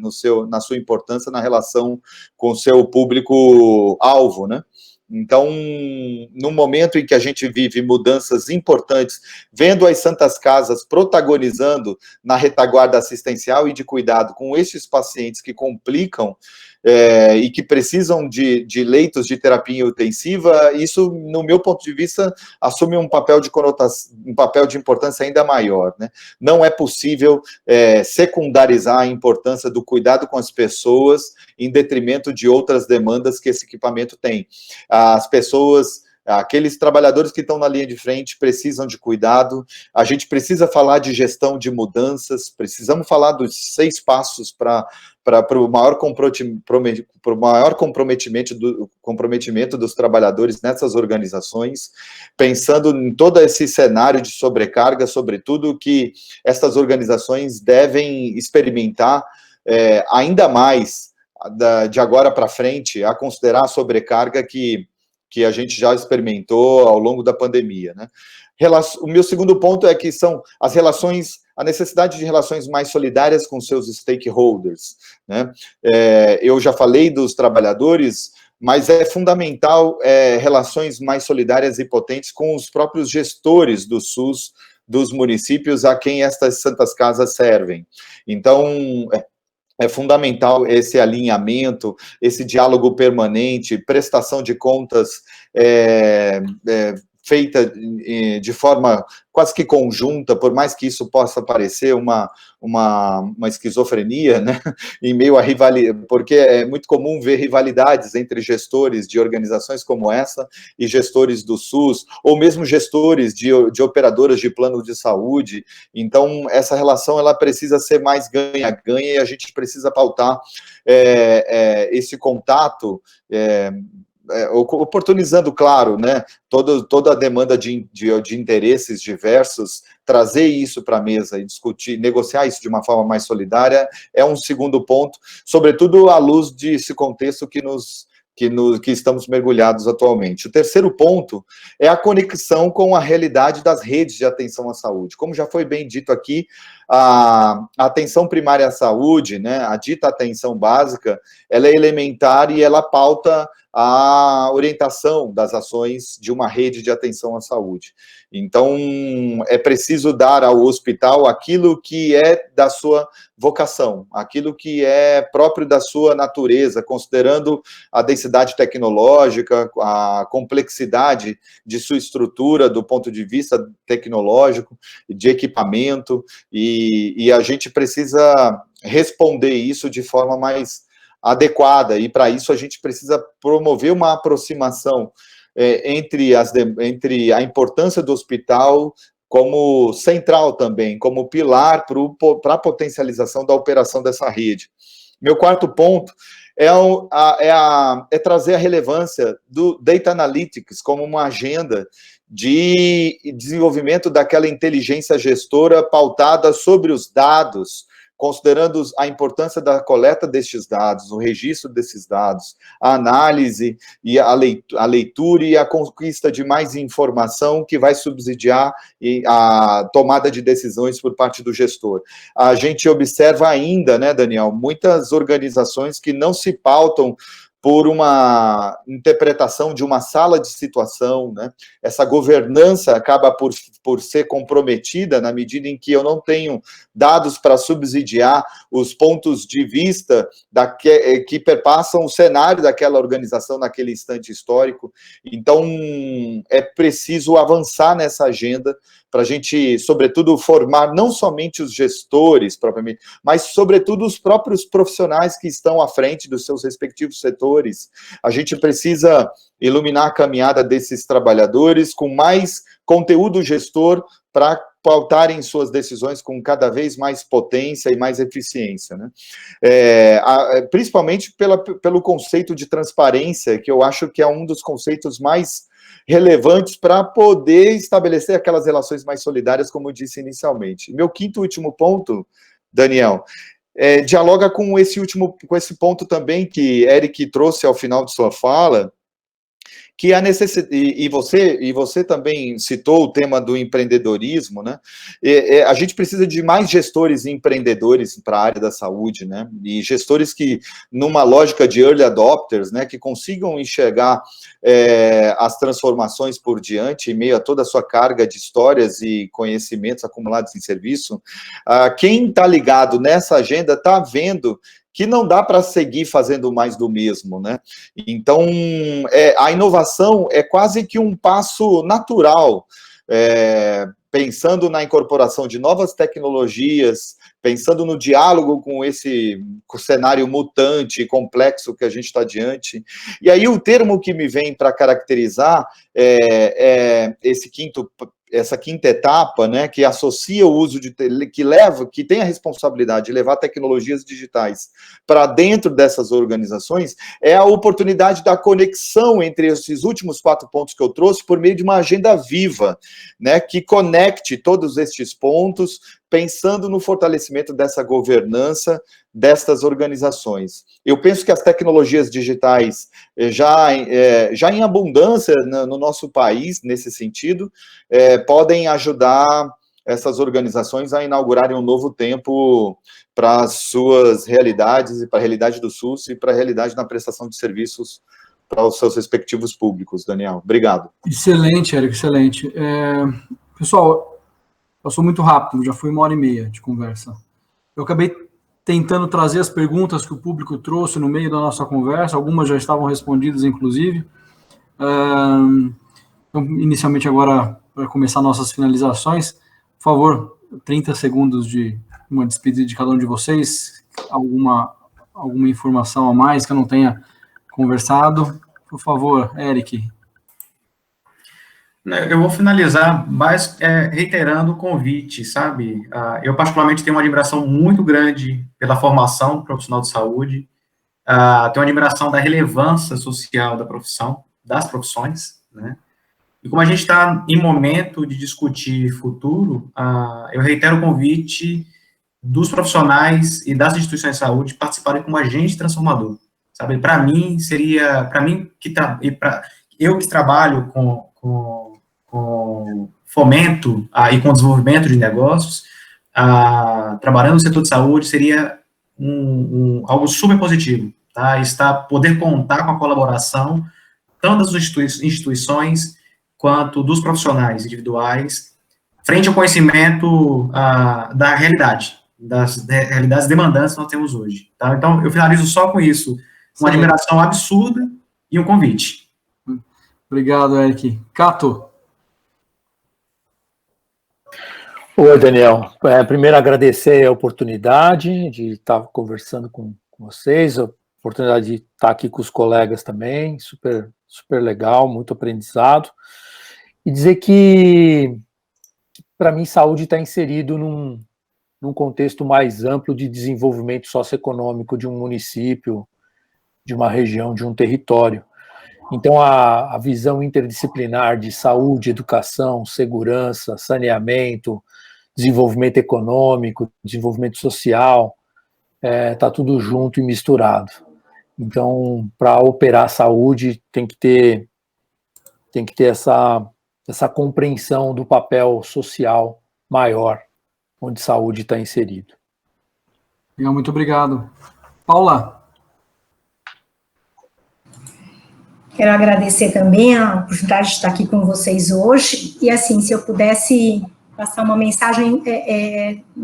na sua importância na relação com o seu público-alvo, né? Então, no momento em que a gente vive mudanças importantes, vendo as Santas Casas protagonizando na retaguarda assistencial e de cuidado com esses pacientes que complicam e que precisam de leitos de terapia intensiva, isso, no meu ponto de vista, assume um papel de importância ainda maior, né? Não é possível secundarizar a importância do cuidado com as pessoas em detrimento de outras demandas que esse equipamento tem. As pessoas, aqueles trabalhadores que estão na linha de frente precisam de cuidado, a gente precisa falar de gestão de mudanças, precisamos falar dos 6 passos para o maior comprometimento dos trabalhadores nessas organizações, pensando em todo esse cenário de sobrecarga, sobretudo que essas organizações devem experimentar ainda mais de agora para frente, a considerar a sobrecarga que a gente já experimentou ao longo da pandemia, né? O meu segundo ponto é que são as relações, a necessidade de relações mais solidárias com seus stakeholders, né? Eu já falei dos trabalhadores, mas é fundamental relações mais solidárias e potentes com os próprios gestores do SUS, dos municípios a quem estas santas casas servem. Então, é fundamental esse alinhamento, esse diálogo permanente, prestação de contas feita de forma quase que conjunta, por mais que isso possa parecer uma esquizofrenia, né, em meio a rivalidade, porque é muito comum ver rivalidades entre gestores de organizações como essa e gestores do SUS, ou mesmo gestores de operadoras de plano de saúde. Então, essa relação ela precisa ser mais ganha-ganha e a gente precisa pautar esse contato, oportunizando, claro, né, toda a demanda de interesses diversos, trazer isso para a mesa e discutir, negociar isso de uma forma mais solidária, é um segundo ponto, sobretudo à luz desse contexto que estamos mergulhados atualmente. O terceiro ponto é a conexão com a realidade das redes de atenção à saúde. Como já foi bem dito aqui, a atenção primária à saúde, né, a dita atenção básica, ela é elementar e ela pauta a orientação das ações de uma rede de atenção à saúde. Então, é preciso dar ao hospital aquilo que é da sua vocação, aquilo que é próprio da sua natureza, considerando a densidade tecnológica, a complexidade de sua estrutura do ponto de vista tecnológico, de equipamento, e a gente precisa responder isso de forma mais adequada, e para isso a gente precisa promover uma aproximação entre a importância do hospital como central também, como pilar para a potencialização da operação dessa rede. Meu quarto ponto é trazer a relevância do Data Analytics como uma agenda de desenvolvimento daquela inteligência gestora pautada sobre os dados, considerando a importância da coleta destes dados, o registro desses dados, a análise e a leitura e a conquista de mais informação que vai subsidiar a tomada de decisões por parte do gestor. A gente observa ainda, né, Daniel, muitas organizações que não se pautam por uma interpretação de uma sala de situação, né? Essa governança acaba por ser comprometida na medida em que eu não tenho dados para subsidiar os pontos de vista que perpassam o cenário daquela organização naquele instante histórico. Então, é preciso avançar nessa agenda para a gente, sobretudo, formar não somente os gestores, propriamente, mas, sobretudo, os próprios profissionais que estão à frente dos seus respectivos setores. A gente precisa iluminar a caminhada desses trabalhadores com mais conteúdo gestor para pautarem suas decisões com cada vez mais potência e mais eficiência, né? Principalmente pelo conceito de transparência, que eu acho que é um dos conceitos mais relevantes para poder estabelecer aquelas relações mais solidárias, como eu disse inicialmente. Meu quinto e último ponto, Daniel, dialoga com esse ponto também que Eric trouxe ao final de sua fala, que a necessidade, e você também citou o tema do empreendedorismo, né? A gente precisa de mais gestores e empreendedores para a área da saúde, né? E gestores que, numa lógica de early adopters, né, que consigam enxergar as transformações por diante, em meio a toda a sua carga de histórias e conhecimentos acumulados em serviço. Quem está ligado nessa agenda está vendo que não dá para seguir fazendo mais do mesmo, né? Então, a inovação é quase que um passo natural, pensando na incorporação de novas tecnologias, pensando no diálogo com esse cenário mutante e complexo que a gente está diante. E aí o termo que me vem para caracterizar essa quinta etapa, né, que associa o uso que tem a responsabilidade de levar tecnologias digitais para dentro dessas organizações, é a oportunidade da conexão entre esses últimos 4 pontos que eu trouxe por meio de uma agenda viva, né, que conecte todos estes pontos, pensando no fortalecimento dessa governança destas organizações. Eu penso que as tecnologias digitais já em abundância no nosso país, nesse sentido, podem ajudar essas organizações a inaugurarem um novo tempo para as suas realidades, e para a realidade do SUS, e para a realidade na prestação de serviços para os seus respectivos públicos. Daniel, obrigado. Excelente, Érico, excelente. Pessoal, Passou muito rápido, já foi 1h30 de conversa. Eu acabei tentando trazer as perguntas que o público trouxe no meio da nossa conversa, algumas já estavam respondidas, inclusive. Então, inicialmente agora, para começar nossas finalizações, por favor, 30 segundos de uma despedida de cada um de vocês, alguma informação a mais que eu não tenha conversado. Por favor, Eric. Eu vou finalizar mais reiterando o convite, sabe? Eu, particularmente, tenho uma admiração muito grande pela formação profissional de saúde, tenho uma admiração da relevância social da profissão, das profissões, né? E como a gente está em momento de discutir futuro, eu reitero o convite dos profissionais e das instituições de saúde participarem como agente transformador, sabe? Para mim, eu que trabalho com fomento e com desenvolvimento de negócios, trabalhando no setor de saúde, seria algo super positivo, tá? Poder contar com a colaboração tanto das instituições quanto dos profissionais individuais, frente ao conhecimento da realidade, das realidades demandantes que nós temos hoje. Tá? Então, eu finalizo só com isso, uma admiração absurda e um convite. Obrigado, Eric. Cato. Oi, Daniel. Primeiro, agradecer a oportunidade de estar conversando com vocês, a oportunidade de estar aqui com os colegas também, super, super legal, muito aprendizado. E dizer que, para mim, saúde está inserido num contexto mais amplo de desenvolvimento socioeconômico de um município, de uma região, de um território. Então, a visão interdisciplinar de saúde, educação, segurança, saneamento, desenvolvimento econômico, desenvolvimento social, está tudo junto e misturado. Então, para operar a saúde, tem que ter essa compreensão do papel social maior, onde saúde está inserido. Muito obrigado. Paula. Quero agradecer também a oportunidade de estar aqui com vocês hoje, e assim, se eu pudesse passar uma mensagem,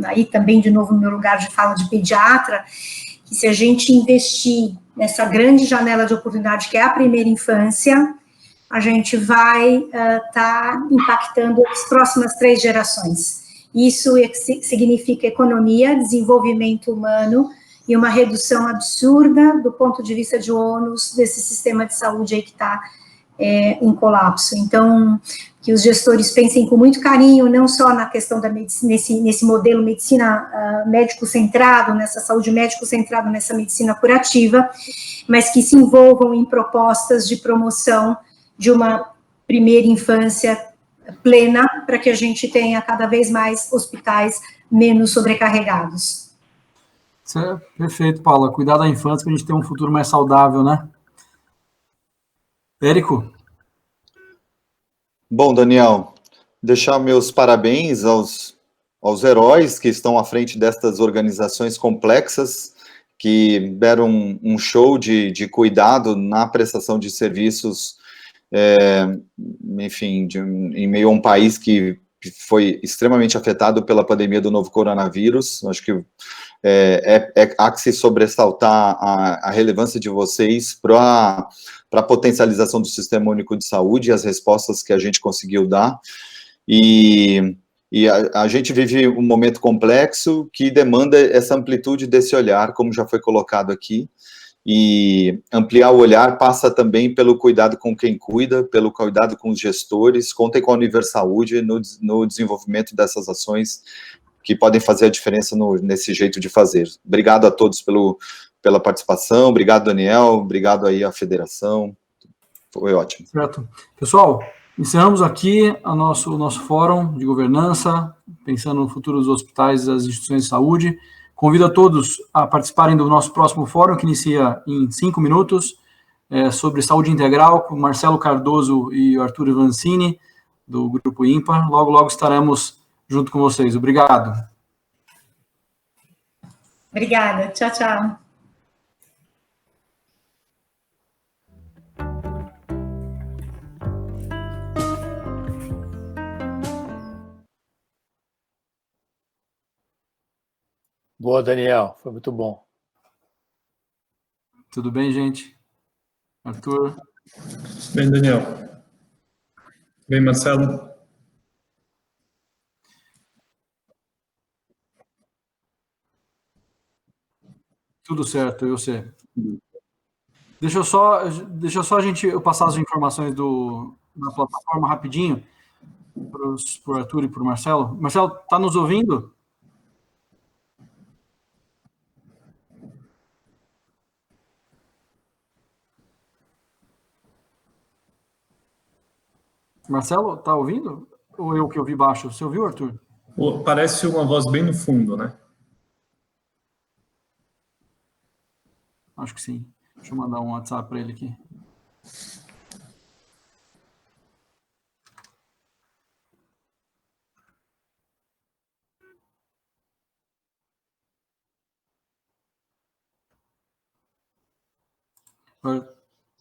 aí também, de novo, no meu lugar de fala de pediatra, que se a gente investir nessa grande janela de oportunidade que é a primeira infância, a gente vai estar impactando as próximas 3 gerações. Isso significa economia, desenvolvimento humano e uma redução absurda do ponto de vista de ônus desse sistema de saúde aí que está em colapso. Então, que os gestores pensem com muito carinho, não só na questão da medicina, nesse modelo medicina médico-centrado, nessa saúde médico-centrada, nessa medicina curativa, mas que se envolvam em propostas de promoção de uma primeira infância plena, para que a gente tenha cada vez mais hospitais menos sobrecarregados. Isso é perfeito, Paula. Cuidar da infância para a gente ter um futuro mais saudável, né? Érico? Bom, Daniel, deixar meus parabéns aos heróis que estão à frente destas organizações complexas, que deram um show de cuidado na prestação de serviços, enfim, em meio a um país que foi extremamente afetado pela pandemia do novo coronavírus. Acho que há que se sobressaltar a relevância de vocês para a potencialização do Sistema Único de Saúde e as respostas que a gente conseguiu dar. E a gente vive um momento complexo que demanda essa amplitude desse olhar, como já foi colocado aqui, e ampliar o olhar passa também pelo cuidado com quem cuida, pelo cuidado com os gestores. Contem com a Universaúde no desenvolvimento dessas ações que podem fazer a diferença nesse jeito de fazer. Obrigado a todos pela participação, obrigado, Daniel, obrigado aí à federação, foi ótimo. Certo. Pessoal, encerramos aqui o nosso fórum de governança, pensando no futuro dos hospitais e das instituições de saúde. Convido a todos a participarem do nosso próximo fórum, que inicia em 5 minutos, sobre saúde integral, com Marcelo Cardoso e Arthur Ivancini, do Grupo IMPA. Logo, logo estaremos junto com vocês. Obrigado. Obrigada. Tchau, tchau. Boa, Daniel. Foi muito bom. Tudo bem, gente? Arthur? Bem, Daniel. Bem, Marcelo. Tudo certo, eu sei. Deixa eu só eu passar as informações da plataforma rapidinho para o Arthur e para o Marcelo. Marcelo, está nos ouvindo? Marcelo, está ouvindo? Ou eu que ouvi baixo? Você ouviu, Arthur? Parece uma voz bem no fundo, né? Acho que sim. Deixa eu mandar um WhatsApp para ele aqui.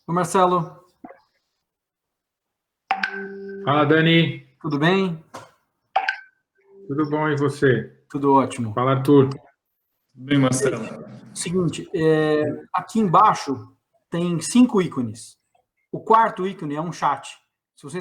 Ô, Marcelo. Fala, Dani. Tudo bem? Tudo bom, e você? Tudo ótimo. Fala, Arthur. Bem, Marcelo. Seguinte, aqui embaixo tem 5 ícones. O quarto ícone é um chat. Se vocês